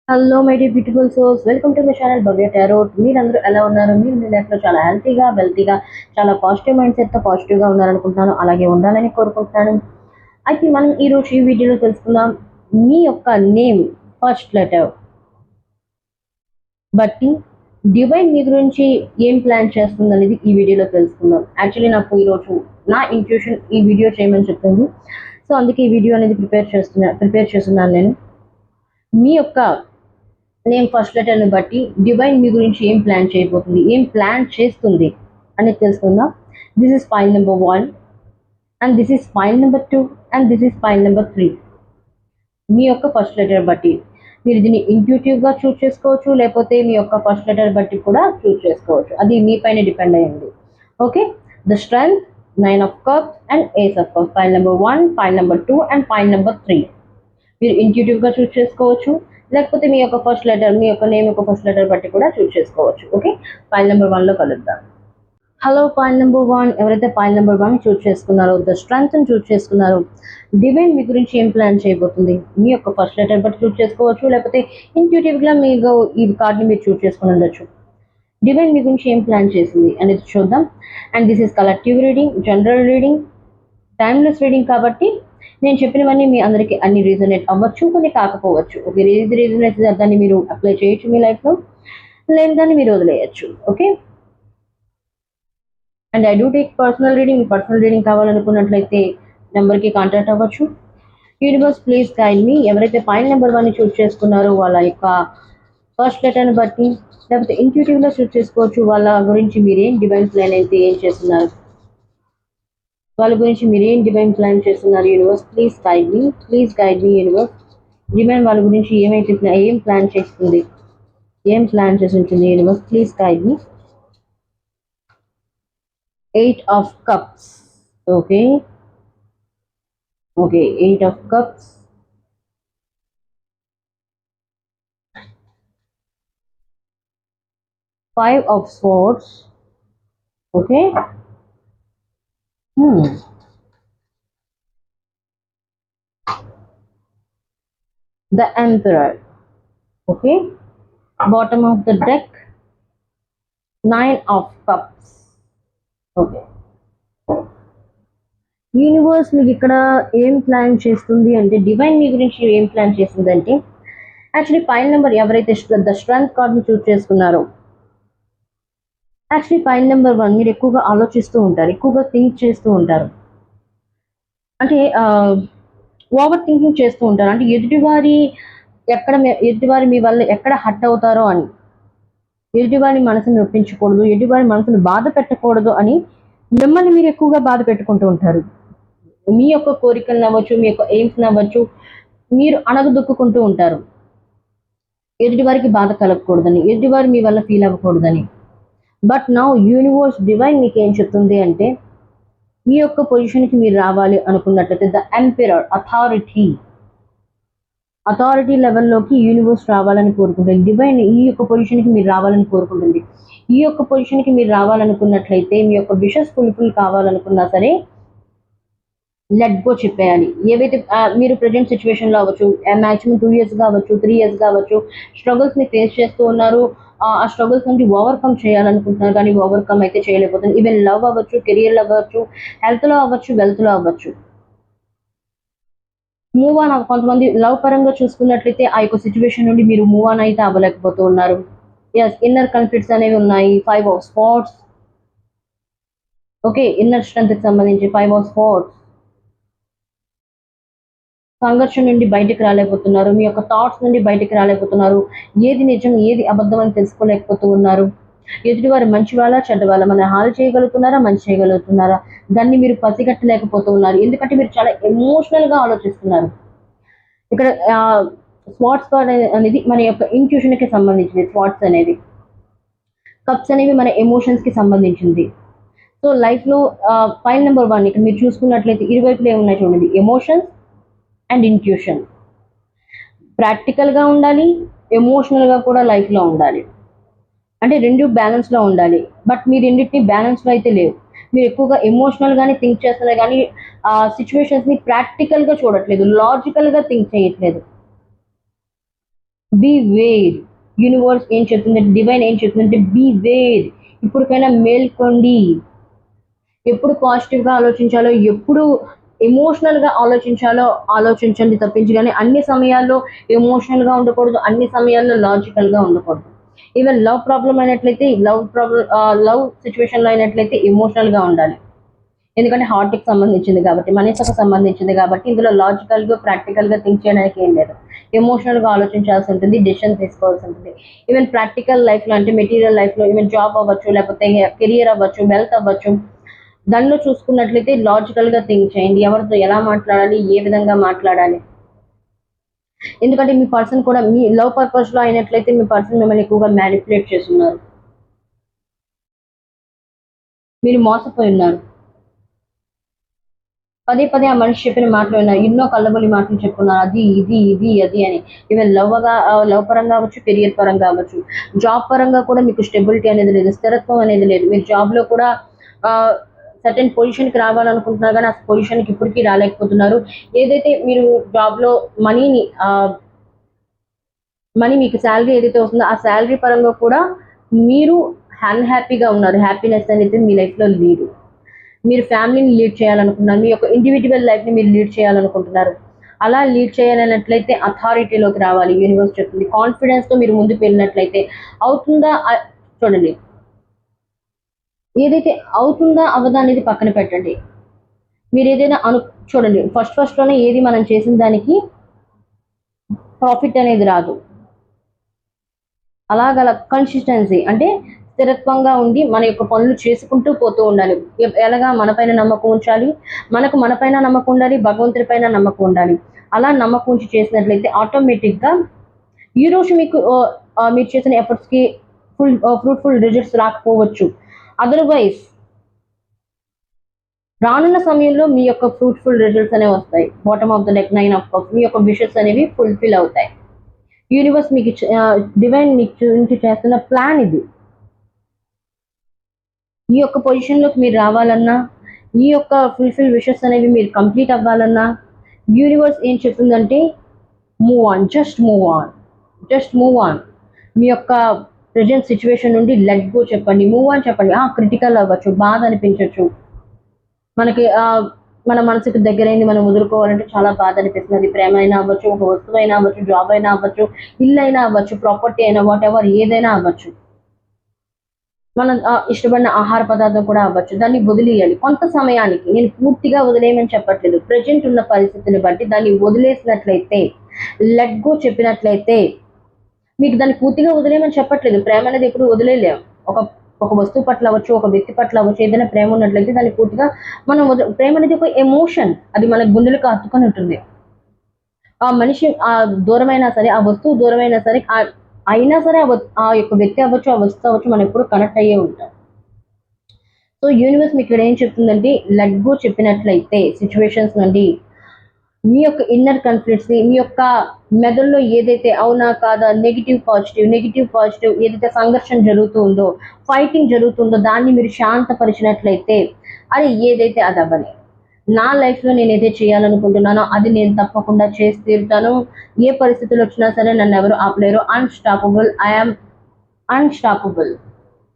Hello my dear beautiful souls, welcome to my channel Bhavya tarot. మీరందరూ ఎలా ఉన్నారు? మీరు మీ లైఫ్లో చాలా హెల్తీగా, వెల్తీగా, చాలా పాజిటివ్ మైండ్ సెట్తో పాజిటివ్గా ఉన్నారనుకుంటున్నాను. అలాగే ఉండాలని కోరుకుంటున్నాను. అయితే మనం ఈరోజు ఈ వీడియోలో తెలుసుకుందాం, మీ యొక్క నేమ్ ఫస్ట్ లెటర్ బట్టి డివైన్ మీ గురించి ఏం ప్లాన్ చేస్తుంది అనేది ఈ వీడియోలో తెలుసుకుందాం. యాక్చువల్లీ నాకు ఈరోజు నా ఇంట్యూషన్ ఈ వీడియో చేయమని చెప్తుంది. సో అందుకే ఈ వీడియో అనేది ప్రిపేర్ చేస్తున్నాను నేను. మీ యొక్క నేమ్ ఫస్ట్ లెటర్ని బట్టి డివైన్ మీ గురించి ఏం ప్లాన్ చేయబోతుంది, ఏం ప్లాన్ చేస్తుంది అనేది తెలుసుకుందాం. This is file number 1 and this is file number 2 and this is file number 3. మీ యొక్క ఫస్ట్ లెటర్ బట్టి మీరు దీన్ని ఇంట్యూటివ్గా చూస్ చేసుకోవచ్చు, లేకపోతే మీ యొక్క ఫస్ట్ లెటర్ బట్టి కూడా చూస్ చేసుకోవచ్చు. అది మీ పైన డిపెండ్ అయ్యింది. Okay, the strength, 9 of cups and Ace of cups. File number 1, file number 2 and file number 3 మీరు ఇంట్యూటివ్గా చూస్ చేసుకోవచ్చు, లేకపోతే మీ యొక్క ఫస్ట్ లెటర్, మీ యొక్క నేమ్ యొక్క ఫస్ట్ లెటర్ బట్టి కూడా చూస్ చేసుకోవచ్చు. ఓకే, ఫైల్ నెంబర్ 1లో కలుద్దాం. హలో ఫైల్ నెంబర్ 1, ఎవరైతే ఫైల్ నెంబర్ 1 చూస్ చేసుకున్నారో, ద స్ట్రెంగ్త్ చూస్ చేసుకున్నారో, డివైన్ మీ గురించి ఏం ప్లాన్ చేయబోతుంది మీ యొక్క ఫస్ట్ లెటర్ బట్టి చూస్ చేసుకోవచ్చు, లేకపోతే ఇంట్యూటివ్గా మీకు ఈ కార్డ్ని మీరు చూస్ చేసుకుని ఉండొచ్చు. డివైన్ మీ గురించి ఏం ప్లాన్ చేసింది అనేది చూద్దాం. And this is collective reading, general reading, timeless reading కాబట్టి నేను చెప్పినవన్నీ మీ అందరికీ అన్ని రీజనేట్ అవ్వచ్చు, కొన్ని కాకపోవచ్చు. ఓకే, ఏది రీజనేట్ దాన్ని మీరు అప్లై చేయొచ్చు మీ లైఫ్లో, లేని దాన్ని మీరు వదిలేయచ్చు. Okay, and I do take personal reading. Personal reading కావాలనుకున్నట్లయితే నెంబర్కి కాంటాక్ట్ అవ్వచ్చు. Universe please guide me. ఎవరైతే ఫైల్ నెంబర్ 1ని చూస్ చేసుకున్నారో వాళ్ళ యొక్క ఫస్ట్ లెటర్ని బట్టి, లేకపోతే ఇంట్యూటివ్గా చూస్ చేసుకోవచ్చు. వాళ్ళ గురించి మీరేం డివైన్ ప్లాన్ అయితే ఏం చేస్తున్నారు, వాళ్ళ గురించి మీరేం డివైన్ ప్లాన్ చేస్తున్నారు. Universe please guide me, please guide me universe. Divine వాళ్ళ గురించి ఏం ప్లాన్ చేస్తుంది, ఏం ప్లాన్ చేసి ఉంటుంది. Universe please guide me. 8 of cups. Okay, okay, 8 of cups, 5 of swords. Okay, the emperor. Okay, bottom of the deck, 9 of cups. Okay, universe మీకు ఇక్కడ ఏం ప్లాన్ చేస్తుంది అంటే, డివైన్ మీ గురించి ఏం ప్లాన్ చేస్తుంది అంటే, యాక్చువల్లీ ఫైల్ నెంబర్ ఎవరైతే ద స్ట్రెంగ్త్ కార్డ్ని చూస్ చేసుకున్నారో, యాక్చువల్లీ ఫైల్ నెంబర్ 1 మీరు ఎక్కువగా ఆలోచిస్తూ ఉంటారు, ఎక్కువగా థింక్ చేస్తూ ఉంటారు. అంటే ఓవర్ థింకింగ్ చేస్తూ ఉంటారు. అంటే ఎదుటివారి మీ వల్ల ఎక్కడ హర్ట్ అవుతారో అని, ఎదుటివారి మనసును నొప్పించకూడదు, ఎదుటివారి మనసును బాధ పెట్టకూడదు అని మిమ్మల్ని మీరు ఎక్కువగా బాధ పెట్టుకుంటూ ఉంటారు. మీ యొక్క కోరికలు అవ్వచ్చు, మీ యొక్క ఎయిమ్స్ అవ్వచ్చు, మీరు అణగదొక్కుంటూ ఉంటారు. ఎదుటివారికి బాధ కలగకూడదని, ఎదుటివారు మీ వల్ల ఫీల్ అవ్వకూడదని. బట్ నౌ యూనివర్స్ డివైన్ మీకు ఏం చెప్తుంది అంటే, ఈ యొక్క పొజిషన్కి మీరు రావాలి అనుకున్నట్లయితే, ద ఎంపరర్ అథారిటీ లెవెల్లోకి యూనివర్స్ రావాలని కోరుకుంటుంది. డివైన్ ఈ యొక్క పొజిషన్కి మీరు రావాలని కోరుకుంటుంది. ఈ యొక్క పొజిషన్కి మీరు రావాలనుకున్నట్లయితే, మీ యొక్క విషెస్ ఫుల్ఫిల్ కావాలనుకున్నా సరే లెట్ గో చెప్పేయాలి. ఏవైతే మీరు ప్రజెంట్ సిచ్యువేషన్లో అవ్వచ్చు, మ్యాక్సిమం 2 years కావచ్చు, 3 years కావచ్చు, స్ట్రగుల్స్ని ఫేస్ చేస్తూ ఉన్నారు. ఆ స్ట్రగుల్స్ నుండి ఓవర్కమ్ చేయాలనుకుంటున్నారు, కానీ ఓవర్కమ్ అయితే చేయలేకపోతున్నారు. ఈవెన్ లవ్ అవ్వచ్చు, కెరియర్లో అవ్వచ్చు, హెల్త్లో అవ్వచ్చు, వెల్త్లో అవ్వచ్చు. మూవ్ ఆన్ కొంతమంది లవ్ పరంగా చూసుకున్నట్లయితే ఆ యొక్క సిచ్యువేషన్ నుండి మీరు మూవ్ ఆన్ అయితే అవ్వలేకపోతూ ఉన్నారు. ఎస్, ఇన్నర్ కాన్ఫ్లిక్ట్స్ అనేవి ఉన్నాయి. 5 of swords. ఓకే, ఇన్నర్ స్ట్రెంగ్త్కి సంబంధించి 5 of swords. సంఘర్షణ నుండి బయటకు రాలేకపోతున్నారు, మీ యొక్క థాట్స్ నుండి బయటకు రాలేకపోతున్నారు. ఏది నిజం, ఏది అబద్ధం అని తెలుసుకోలేకపోతూ ఉన్నారు. ఎదుటివారు మంచి వాళ్ళ, చెడ్డ వాళ్ళ, మన హాని చేయగలుగుతున్నారా, మంచి చేయగలుగుతున్నారా, దాన్ని మీరు పసిగట్టలేకపోతూ ఉన్నారు. ఎందుకంటే మీరు చాలా ఎమోషనల్గా ఆలోచిస్తున్నారు. ఇక్కడ స్వాట్స్ కార్డ్ అనేది మన యొక్క ఇంట్యూషన్కి సంబంధించింది. స్వాట్స్ అనేది, కప్స్ అనేవి మన ఎమోషన్స్కి సంబంధించింది. సో లైఫ్లో ఫైల్ నెంబర్ 1 ఇక్కడ మీరు చూసుకున్నట్లయితే ఇరువైపులు ఏమున్నాయి చూడండి, ఎమోషన్స్ అండ్ ఇంట్యూషన్. ప్రాక్టికల్గా ఉండాలి, ఎమోషనల్గా కూడా లైఫ్లో ఉండాలి. అంటే రెండు బ్యాలెన్స్లో ఉండాలి. బట్ మీరు రెండింటిని బ్యాలెన్స్లో అయితే లేవు. మీరు ఎక్కువగా ఎమోషనల్గానే థింక్ చేస్తున్నారు, కానీ ఆ సిచ్యువేషన్స్ని ప్రాక్టికల్గా చూడట్లేదు, లాజికల్గా థింక్ చేయట్లేదు. Be wear. యూనివర్స్ ఏం చెప్తుందంటే, డివైన్ ఏం చెప్తుందంటే బీ వేర్. ఇప్పటికైనా మేల్కోండి. ఎప్పుడు పాజిటివ్గా ఆలోచించాలో, ఎప్పుడు ఎమోషనల్గా ఆలోచించాలో ఆలోచించండి తప్పించి, కానీ అన్ని సమయాల్లో ఎమోషనల్గా ఉండకూడదు, అన్ని సమయాల్లో లాజికల్గా ఉండకూడదు. ఈవెన్ లవ్ ప్రాబ్లం అయినట్లయితే, లవ్ సిచ్యువేషన్లో అయినట్లయితే ఎమోషనల్గా ఉండాలి. ఎందుకంటే హార్ట్కి సంబంధించింది కాబట్టి, మనసుకు సంబంధించింది కాబట్టి, ఇందులో లాజికల్గా ప్రాక్టికల్గా థింక్ చేయడానికి ఏం లేదు. ఎమోషనల్గా ఆలోచించాల్సి ఉంటుంది, డెసిషన్ తీసుకోవాల్సి ఉంటుంది. ఈవెన్ ప్రాక్టికల్ లైఫ్లో అంటే మెటీరియల్ లైఫ్లో, ఈవెన్ జాబ్ అవ్వచ్చు, లేకపోతే కెరియర్ అవ్వచ్చు, వెల్త్ అవ్వచ్చు, దానిలో చూసుకున్నట్లయితే లాజికల్గా థింక్ చేయండి. ఎవరితో ఎలా మాట్లాడాలి, ఏ విధంగా మాట్లాడాలి. ఎందుకంటే మీ పర్సన్ కూడా మీ లవ్ పర్పస్లో అయినట్లయితే మీ పర్సన్ మిమ్మల్ని ఎక్కువగా మ్యానిపులేట్ చేస్తున్నారు, మీరు మోసపోయి ఉన్నారు. పదే పదే ఆ మనిషి చెప్పిన మాటలు విన్నారు, ఎన్నో కళ్ళబొల్లి మాటలు చెప్పుకున్నారు, అది ఇది ఇది అది అని. ఈవెన్ లవ్ పరంగా అవ్వచ్చు, కెరియర్ పరంగా అవ్వచ్చు, జాబ్ పరంగా కూడా మీకు స్టెబిలిటీ అనేది లేదు, స్థిరత్వం అనేది లేదు. మీరు జాబ్లో కూడా సర్టెన్ పొజిషన్కి రావాలనుకుంటున్నారు, కానీ ఆ పొజిషన్కి ఇప్పటికీ రాలేకపోతున్నారు. ఏదైతే మీరు జాబ్లో మనీని మనీ మీకు శాలరీ ఏదైతే వస్తుందో ఆ శాలరీ పరంగా కూడా మీరు అన్‌హ్యాపీగా ఉన్నారు. హ్యాపీనెస్ అనేది మీ లైఫ్‌లో లేదు. మీరు ఫ్యామిలీని లీడ్ చేయాలనుకుంటున్నారు, మీ యొక్క ఇండివిడ్యువల్ లైఫ్‌ని మీరు లీడ్ చేయాలనుకుంటున్నారు. అలా లీడ్ చేయాలన్నట్లయితే అథారిటీలోకి రావాలి. యూనివర్స్ చెప్తుంది. కాన్ఫిడెన్స్‌తో మీరు ముందుకు వెళ్ళినట్లయితే అవుతుందా చూడండి. ఏదైతే అవుతుందా అవ్వదా అనేది పక్కన పెట్టండి. మీరేదైనా చూడండి, ఫస్ట్‌లోనే ఏది మనం చేసిన దానికి ప్రాఫిట్ అనేది రాదు. అలాగలా కన్సిస్టెన్సీ అంటే స్థిరత్వంగా ఉండి మన యొక్క పనులు చేసుకుంటూ పోతూ ఉండాలి. ఎలాగా మనపైన నమ్మకం ఉంచాలి, మనపైన నమ్మకం ఉండాలి, భగవంతుడి పైన నమ్మకం ఉండాలి. అలా నమ్మకం ఉంచి చేసినట్లయితే ఆటోమేటిక్‌గా ఈరోజు మీకు మీరు చేసిన ఎఫర్ట్స్‌కి ఫ్రూట్‌ఫుల్ రిజల్ట్స్ రాకపోవచ్చు. అదర్‌వైజ్ రానున్న సమయంలో మీ యొక్క ఫ్రూట్‌ఫుల్ రిజల్ట్స్ అనేవి వస్తాయి. Bottom of the deck 9 of cups, మీ యొక్క విషెస్ అనేవి ఫుల్‌ఫిల్ అవుతాయి. యూనివర్స్ మీకు డివైన్ మీకు నుంచి చేస్తున్న ప్లాన్ ఇది. ఈ యొక్క పొజిషన్‌లోకి మీరు రావాలన్నా, ఈ యొక్క ఫుల్‌ఫిల్ విషెస్ అనేవి మీరు కంప్లీట్ అవ్వాలన్నా, యూనివర్స్ ఏం చెప్తుందంటే move on, just move on, just move on. మీ యొక్క ప్రెజెంట్ సిట్యుయేషన్ నుండి లెట్ గో చెప్పండి, మూవ్ ఆన్ చెప్పండి. క్రిటికల్ అవ్వచ్చు, బాధ అనిపించొచ్చు. మనకి మన మనసుకు దగ్గరైంది మనం వదులుకోవాలంటే చాలా బాధ అనిపిస్తుంది. అది ప్రేమ అయినా అవ్వచ్చు, ఒక వస్తువైనా అవ్వచ్చు, జాబ్ అయినా అవ్వచ్చు, ఇల్లు అయినా అవ్వచ్చు, ప్రాపర్టీ అయినా, వాటెవర్ ఏదైనా అవ్వచ్చు. మనం ఇష్టపడిన ఆహార పదార్థం కూడా అవ్వచ్చు. దాన్ని వదిలేయాలి కొంత సమయానికి. నేను పూర్తిగా వదిలేయమని చెప్పట్లేదు. ప్రెజెంట్ ఉన్న పరిస్థితిని బట్టి దాన్ని వదిలేసినట్లయితే, లెట్ గో చెప్పినట్లయితే, మీకు దాన్ని పూర్తిగా వదిలేయమని చెప్పట్లేదు. ప్రేమ అనేది ఎప్పుడు వదిలేయలేం. ఒక ఒక వస్తువు పట్ల అవ్వచ్చు, ఒక వ్యక్తి పట్ల అవ్వచ్చు, ఏదైనా ప్రేమ ఉన్నట్లయితే దాన్ని పూర్తిగా మనం ప్రేమ అనేది ఒక ఎమోషన్. అది మన గుండెలకు హత్తుకొని ఉంటుంది. ఆ మనిషి దూరమైనా సరే, ఆ వస్తువు దూరమైనా సరే, అయినా సరే ఆ యొక్క వ్యక్తి అవ్వచ్చు, ఆ వస్తువు అవ్వచ్చు, మనం ఎప్పుడు కనెక్ట్ అయ్యే ఉంటాం. సో యూనివర్స్ మీకు ఇక్కడ ఏం చెప్తుందంటే లెట్ గో చెప్పినట్లయితే సిచ్యువేషన్స్ నుండి మీ యొక్క ఇన్నర్ కాన్ఫ్లిక్ట్స్ని, మీ యొక్క మెదడులో ఏదైతే అవునా కాదా, నెగిటివ్ పాజిటివ్ ఏదైతే సంఘర్షణ జరుగుతూ ఉందో, ఫైటింగ్ జరుగుతుందో దాన్ని మీరు శాంతపరిచినట్లయితే అది ఏదైతే అది అవ్వని. నా లైఫ్లో నేను ఏదైతే చేయాలనుకుంటున్నానో అది నేను తప్పకుండా చేసి తీరుతాను. ఏ పరిస్థితులు వచ్చినా సరే నన్ను ఎవరు ఆపలేరు. Unstoppable, I'm unstoppable,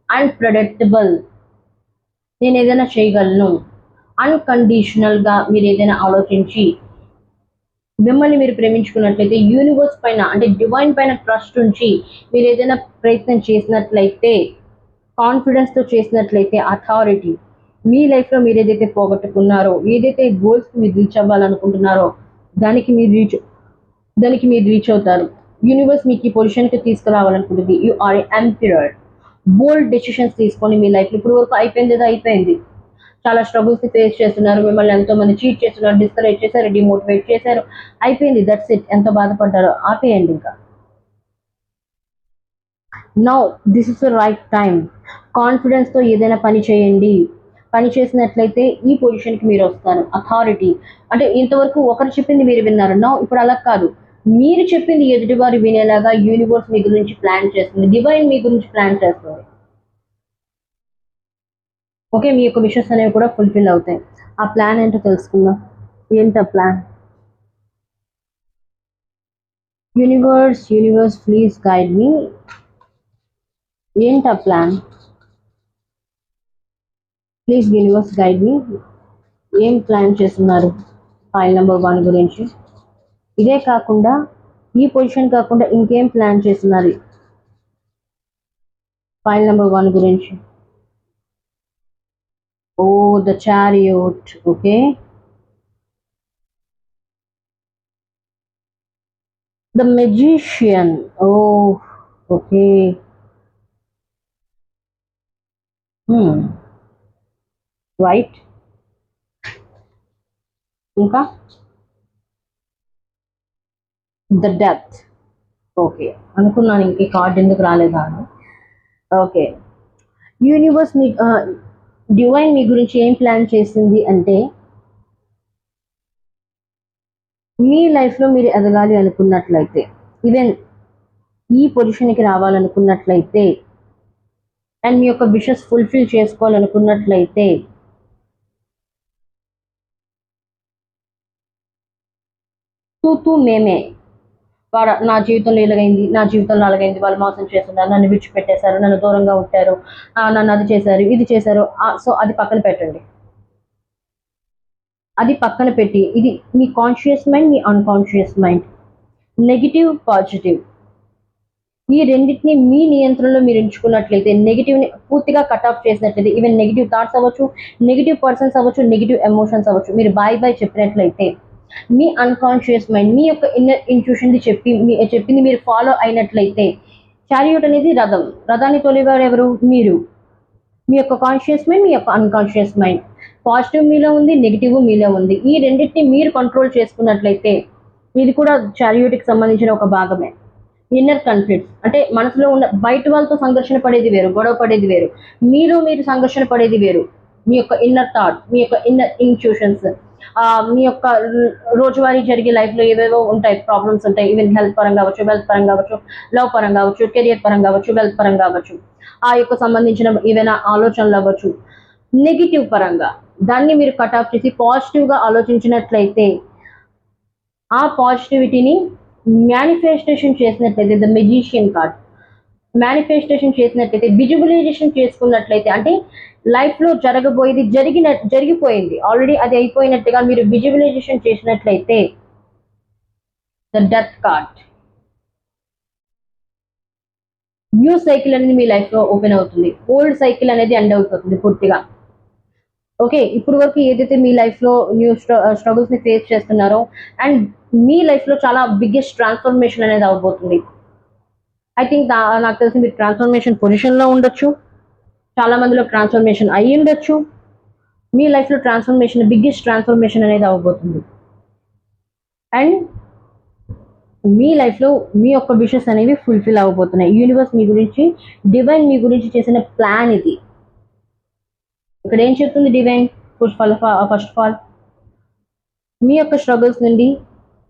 unpredictable. నేను ఏదైనా చేయగలను. అన్కండిషనల్గా మీరు ఏదైనా ఆలోచించి మిమ్మల్ని మీరు ప్రేమించుకున్నట్లయితే యూనివర్స్ పైన అంటే డివైన్ పైన ట్రస్ట్ ఉంచి మీరు ఏదైనా ప్రయత్నం చేసినట్లయితే, కాన్ఫిడెన్స్తో చేసినట్లయితే, అథారిటీ మీ లైఫ్లో మీరు ఏదైతే పోగొట్టుకున్నారో, ఏదైతే గోల్స్కి మీరు రీచ్ అవ్వాలనుకుంటున్నారో దానికి మీరు రీచ్ అవుతారు. యూనివర్స్ మీకు ఈ పొజిషన్కి తీసుకురావాలనుకుంటుంది. You are a emperor. Bold decisions తీసుకొని మీ లైఫ్లో ఇప్పుడు వరకు అయిపోయింది ఏదో అయిపోయింది. చాలా స్ట్రగుల్స్ ఫేస్ చేస్తున్నారు, మిమ్మల్ని ఎంతో మంది చీట్ చేస్తున్నారు, డిస్కరేజ్ చేశారు, డిమోటివేట్ చేశారు, అయిపోయింది, దట్స్ ఇట్. ఎంతో బాధపడ్డారో ఆపేయండి ఇంకా. Now this is the right time. కాన్ఫిడెన్స్తో ఏదైనా పని చేయండి. పని చేసినట్లయితే ఈ పొజిషన్కి మీరు వస్తారు. అథారిటీ అంటే ఇంతవరకు ఒకరు చెప్పింది మీరు విన్నారు. నౌ ఇప్పుడు అలా కాదు, మీరు చెప్పింది ఎదుటివారు వినేలాగా యూనివర్స్ మీ గురించి ప్లాన్ చేస్తుంది, డివైన్ మీ గురించి ప్లాన్ చేస్తుంది. ఓకే, మీ యొక్క విషెస్ అనేవి కూడా ఫుల్ఫిల్ అవుతాయి. ఆ ప్లాన్ ఏంటో తెలుసుకుందాం. ఏంటి ఆ ప్లాన్? యూనివర్స్ ప్లీజ్ గైడ్ మీ. ఏంటా plan? Please universe guide me. ఏం ప్లాన్ చేస్తున్నారు ఫైల్ నెంబర్ 1 గురించి? ఇదే కాకుండా, ఈ పొజిషన్ కాకుండా ఇంకేం ప్లాన్ చేస్తున్నారు ఫైల్ నెంబర్ 1 గురించి? Oh, the chariot. Okay, the magician. Oh, okay. Right. ఇంకా ద డెత్. ఓకే, అనుకున్నాను ఇంక కార్డ్ ఎందుకు రాలేదా అని. ఓకే, యూనివర్స్ మీ డివైన్ మీ గురించి ఏం ప్లాన్ చేసింది అంటే, మీ లైఫ్లో మీరు ఎదగాలి అనుకున్నట్లయితే, ఈవెన్ ఈ పొజిషన్కి రావాలనుకున్నట్లయితే, అండ్ మీ యొక్క విషెస్ ఫుల్ఫిల్ చేసుకోవాలనుకున్నట్లయితే, తూ మేమే వాడు నా జీవితంలో ఇలాగైంది, నా జీవితంలో అలాగైంది, వాళ్ళు మోసం చేస్తున్నారు, నన్ను విడిచిపెట్టేశారు, నన్ను దూరంగా ఉంటారు, నన్ను అది చేశారు, ఇది చేశారు. సో అది పక్కన పెట్టండి. అది పక్కన పెట్టి, ఇది మీ కాన్షియస్ మైండ్, మీ అన్కాన్షియస్ మైండ్, నెగిటివ్, పాజిటివ్, ఈ రెండింటిని మీ నియంత్రణలో మీరు ఎంచుకున్నట్లయితే, నెగిటివ్ని పూర్తిగా కట్ ఆఫ్ చేసినట్లయితే, ఈవెన్ నెగిటివ్ థాట్స్ అవ్వచ్చు, నెగిటివ్ పర్సన్స్ అవ్వచ్చు, నెగిటివ్ ఎమోషన్స్ అవ్వచ్చు, మీరు బాయ్ చెప్పినట్లయితే, మీ అన్కాన్షియస్ మైండ్, మీ యొక్క ఇన్నర్ ఇంట్యూషన్ చెప్పింది మీరు ఫాలో అయినట్లయితే, చారియోట్ అనేది రథాన్ని తోలేవారు ఎవరు? మీరు. మీ యొక్క కాన్షియస్ మైండ్, మీ యొక్క అన్కాన్షియస్ మైండ్, పాజిటివ్ మీలో ఉంది, నెగిటివ్ మీలో ఉంది. ఈ రెండింటిని మీరు కంట్రోల్ చేసుకున్నట్లయితే, ఇది కూడా చారియోట్కి సంబంధించిన ఒక భాగమే. ఇన్నర్ కాన్ఫ్లిక్ట్స్ అంటే మనసులో ఉన్న, బయట వాళ్ళతో సంఘర్షణ పడేది వేరు, గొడవ పడేది వేరు, మీలో మీరు సంఘర్షణ పడేది వేరు. మీ యొక్క ఇన్నర్ థాట్, మీ యొక్క ఇన్నర్ ఇంట్యూషన్స్, మీ యొక్క రోజువారీ జరిగే లైఫ్లో ఏవేవో ఉంటాయి, ప్రాబ్లమ్స్ ఉంటాయి, ఈవెన్ హెల్త్ పరంగా కావచ్చు, వెల్త్ పరంగా కావచ్చు, లవ్ పరంగా కావచ్చు, కెరియర్ పరంగా కావచ్చు, వెల్త్ పరంగా కావచ్చు, ఆ యొక్క సంబంధించిన ఏవైనా ఆలోచనలు అవ్వచ్చు, నెగిటివ్ పరంగా దాన్ని మీరు కట్ ఆఫ్ చేసి పాజిటివ్గా ఆలోచించినట్లయితే, ఆ పాజిటివిటీని మేనిఫెస్టేషన్ చేసినట్లయితే, ద మెజిషియన్ కార్డ్ మేనిఫెస్టేషన్ చేసినట్లయితే, విజువలైజేషన్ చేసుకున్నట్లయితే, అంటే లైఫ్లో జరగబోయేది జరిగిపోయింది ఆల్రెడీ, అది అయిపోయినట్టుగా మీరు విజువలైజేషన్ చేసినట్లయితే, the death card, new cycle అనేది మీ లైఫ్లో ఓపెన్ అవుతుంది. ఓల్డ్ సైకిల్ అనేది ఎండ్ అయిపోతుంది పూర్తిగా. ఓకే, ఇప్పుడు వరకు ఏదైతే మీ లైఫ్లో న్యూ స్ట్రగుల్స్ని ఫేస్ చేస్తున్నారో, అండ్ మీ లైఫ్లో చాలా బిగ్గెస్ట్ ట్రాన్స్ఫర్మేషన్ అనేది అవబోతుంది. ఐ థింక్ నాకు తెలిసి మీరు ట్రాన్స్ఫర్మేషన్ పొజిషన్లో ఉండొచ్చు, చాలా మందిలో ట్రాన్స్ఫర్మేషన్ అయ్యి ఉండొచ్చు. మీ లైఫ్లో ట్రాన్స్ఫర్మేషన్, బిగ్గెస్ట్ ట్రాన్స్ఫర్మేషన్ అనేది అవ్వబోతుంది. అండ్ మీ లైఫ్లో మీ యొక్క విషెస్ అనేవి ఫుల్ఫిల్ అవ్వబోతున్నాయి. యూనివర్స్ మీ గురించి, డివైన్ మీ గురించి చేసిన ప్లాన్ ఇది. ఇక్కడ ఏం చెప్తుంది డివైన్? ఫస్ట్ ఆఫ్ ఆల్, మీ యొక్క స్ట్రగుల్స్ నుండి,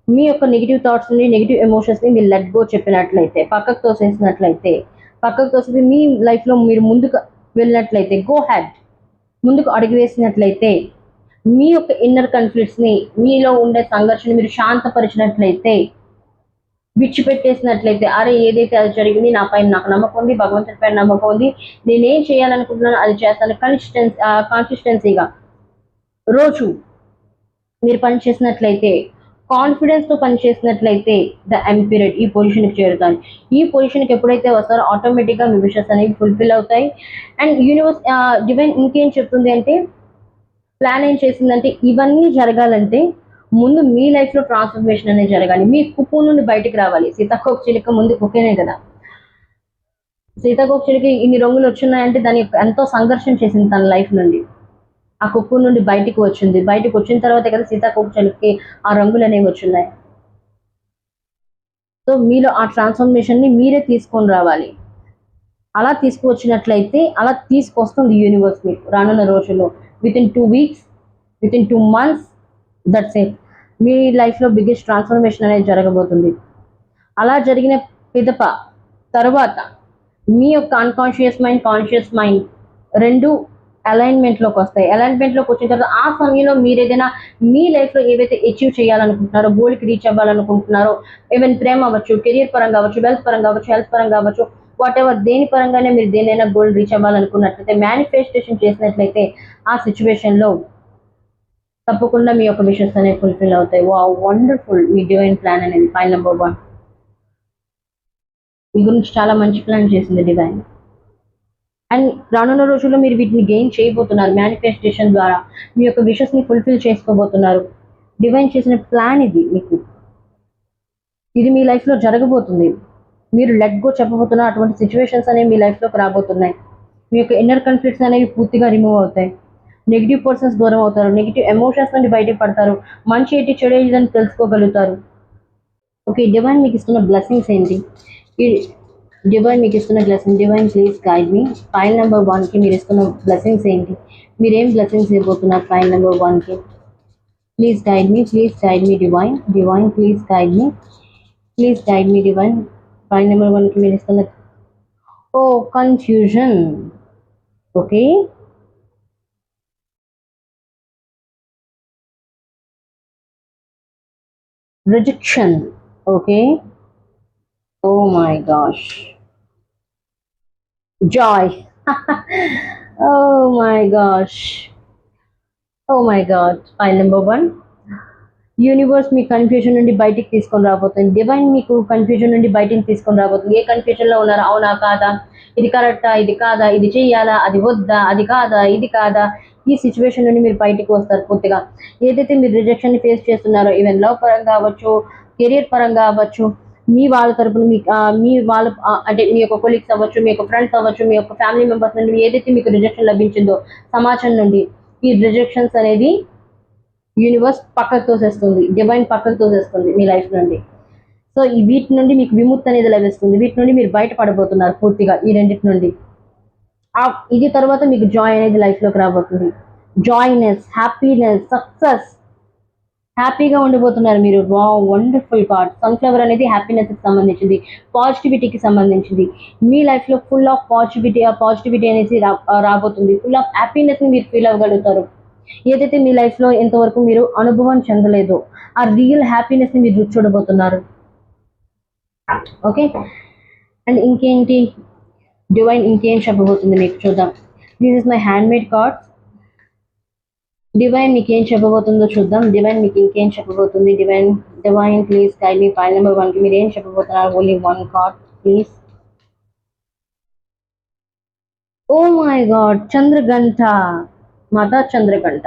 మీ యొక్క నెగిటివ్ థాట్స్ నుండి, నెగిటివ్ ఎమోషన్స్ని మీరు లెట్ గో చెప్పినట్లయితే, పక్కకు తోసేసి మీ లైఫ్లో మీరు ముందుకు వెళ్ళినట్లయితే, గో హెడ్, ముందుకు అడుగు వేసినట్లయితే, మీ యొక్క ఇన్నర్ కాన్ఫ్లిక్ట్స్ని, మీలో ఉండే సంఘర్షణ మీరు శాంతపరిచినట్లయితే, విడిచిపెట్టేసినట్లయితే, అరే ఏదైతే అది జరిగింది, నా పైన నాకు నమ్మకం ఉంది, భగవంతుడి పైన నమ్మకం ఉంది, నేనేం చేయాలనుకుంటున్నాను అది చేస్తాను, కాన్సిస్టెన్సీగా రోజు మీరు పనిచేసినట్లయితే, కాన్ఫిడెన్స్తో పనిచేసినట్లయితే, ద ఎంపీరియడ్ ఈ పొజిషన్కి చేరుతాను. ఈ పొజిషన్కి ఎప్పుడైతే వస్తారో ఆటోమేటిక్గా మీ విషెస్ అనేవి ఫుల్ఫిల్ అవుతాయి. అండ్ యూనివర్స్, డివైన్ ఇంకేం చెప్తుంది అంటే, ప్లాన్ ఏం చేసిందంటే, ఇవన్నీ జరగాలంటే ముందు మీ లైఫ్లో ట్రాన్స్ఫర్మేషన్ అనేది జరగాలి. మీ కుప్పు నుండి బయటికి రావాలి. సీతాకోక చిలుక ముందు కుక్కేనే కదా. సీతాకోక చిలుక ఇన్ని రంగులు వచ్చున్నాయంటే దాని ఎంతో సంఘర్షణ చేసింది తన లైఫ్ నుండి. ఆ కుక్కు నుండి బయటికి వచ్చింది. బయటకు వచ్చిన తర్వాతే కదా సీతాకోక చిలుకకి ఆ రంగులు అనేవి వచ్చున్నాయి. సో మీలో ఆ ట్రాన్స్ఫర్మేషన్ని మీరే తీసుకొని రావాలి. అలా తీసుకువచ్చినట్లయితే, అలా తీసుకొస్తుంది యూనివర్స్ మీకు రానున్న రోజుల్లో. Within 2 weeks, within 2 months, that's it, మీ లైఫ్లో బిగ్గెస్ట్ ట్రాన్స్ఫర్మేషన్ అనేది జరగబోతుంది. అలా జరిగిన తర్వాత మీ యొక్క అన్కాన్షియస్ మైండ్, కాన్షియస్ మైండ్ రెండు అలైన్మెంట్లోకి వస్తాయి. అలైన్మెంట్లోకి వచ్చిన తర్వాత ఆ సమయంలో మీరు ఏదైనా మీ లైఫ్లో ఏవైతే అచీవ్ చేయాలనుకుంటున్నారో, గోల్కి రీచ్ అవ్వాలనుకుంటున్నారో, ఈవెన్ ప్రేమ అవ్వచ్చు, కెరియర్ పరంగా అవ్వచ్చు, వెల్త్ పరంగా అవ్వచ్చు, హెల్త్ పరంగా అవ్వచ్చు, వాట్ ఎవర్ దేని పరంగానే మీరు దేనైనా గోల్ రీచ్ అవ్వాలనుకున్నట్లయితే, మేనిఫెస్టేషన్ చేసినట్లయితే ఆ సిచ్యువేషన్లో తప్పకుండా మీ యొక్క విషెస్ అనేవి ఫుల్ఫిల్ అవుతాయి. Wow, wonderful. మీ డివైన్ ప్లాన్ అనేది ఫైల్ నెంబర్ 1 మీ గురించి చాలా మంచి ప్లాన్ చేసింది డివైన్. అండ్ రానున్న రోజుల్లో మీరు వీటిని గెయిన్ చేయబోతున్నారు. మేనిఫెస్టేషన్ ద్వారా మీ యొక్క విషెస్ని ఫుల్ఫిల్ చేసుకోబోతున్నారు. డివైన్ చేసిన ప్లాన్ ఇది మీకు. ఇది మీ లైఫ్లో జరగబోతుంది. మీరు లెట్ గో చెప్పబోతున్న అటువంటి సిచ్యువేషన్స్ అనేవి మీ లైఫ్లోకి రాబోతున్నాయి. మీ యొక్క ఇన్నర్ కాన్ఫ్లిక్ట్స్ అనేవి పూర్తిగా రిమూవ్ అవుతాయి. నెగిటివ్ పర్సన్స్ దూరం అవుతారు. నెగిటివ్ ఎమోషన్స్ నుండి బయటకు పడతారు. మంచి ఏంటి, చెడు ఏంటి తెలుసుకోగలుగుతారు. ఓకే, డివైన్ మీకు ఇస్తున్న బ్లెస్సింగ్స్ ఏంటి? ఈ డివైన్ మీకు ఇస్తున్న blessing, divine please guide me. File number 1కి మీరు ఇస్తున్న బ్లెస్సింగ్స్ ఏంటి? మీరేం బ్లెస్సింగ్స్ ఇవ్వబోతున్నారు ఫైల్ నెంబర్ 1కి? Please guide me divine. Divine please guide me. Please guide me divine. File number 1కి మీరు ఇస్తున్న confusion. Okay, rejection. Okay, oh my gosh, joy. Oh my gosh, oh my god. File number 1, universe me confusion నుండి బయటికి తీసుకొని రాబోతుంది. Divine మీకు confusion నుండి బయటికి తీసుకొని రాబోతుంది. ఏ కన్ఫ్యూజన్లో ఉన్నారో, అవునా కాదా, ఇది కరెక్టా, ఇది కాదా, ఇది చెయ్యాలా, అది వద్దా, అది కాదా, ఇది కాదా, ఈ సిచ్యువేషన్ నుండి మీరు బయటికి వస్తారు పూర్తిగా. ఏదైతే మీరు రిజెక్షన్ ఫేస్ చేస్తున్నారో, ఈవెన్ లవ్ పరంగా అవ్వచ్చు, కెరియర్ పరంగా అవ్వచ్చు, మీ వాళ్ళ తరపున మీ వాళ్ళ అంటే మీ యొక్క కొలీగ్స్ అవ్వచ్చు, మీ యొక్క ఫ్రెండ్స్ అవ్వచ్చు, మీ యొక్క ఫ్యామిలీ మెంబర్స్ నుండి ఏదైతే మీకు రిజెక్షన్ లభించిందో సమాజం నుండి, ఈ రిజెక్షన్స్ అనేది యూనివర్స్ పక్కకు తోసేస్తుంది. డివైన్ పక్కకు తోసేస్తుంది మీ లైఫ్ నుండి. సో ఈ వీటి నుండి మీకు విముక్తి అనేది లభిస్తుంది. వీటి నుండి మీరు బయటపడబోతున్నారు పూర్తిగా, ఈ రెండింటి నుండి. ఇది తర్వాత మీకు జాయ్ అనేది లైఫ్లోకి రాబోతుంది. జాయ్నెస్, హ్యాపీనెస్, సక్సెస్, హ్యాపీగా ఉండబోతున్నారు మీరు. Wow, wonderful part. సన్ఫ్లవర్ అనేది హ్యాపీనెస్కి సంబంధించింది, పాజిటివిటీకి సంబంధించింది. మీ లైఫ్లో ఫుల్ ఆఫ్ పాజిటివిటీ అనేది రాబోతుంది. ఫుల్ ఆఫ్ హ్యాపీనెస్ని మీరు ఫీల్ అవ్వగలుగుతారు. ఏదైతే మీ లైఫ్లో ఎంతవరకు మీరు అనుభవం చెందలేదో ఆ రియల్ హ్యాపీనెస్ని మీరు రుచి చూడబోతున్నారు. ఓకే, అండ్ ఇంకేంటి డివైన్ ఇంకేం చెప్పబోతుంది మీకు చూద్దాం. This is my handmade cards. Divine మీకు ఏం చెప్పబోతుందో చూద్దాం. డివైన్ మీకు ఇంకేం చెప్పబోతుంది? Divine please guide me. File number 1కి మీరు ఏం చెప్పబోతున్నారు? Only 1 card please. Oh my god, Chandraghanta, Mata Chandraghanta.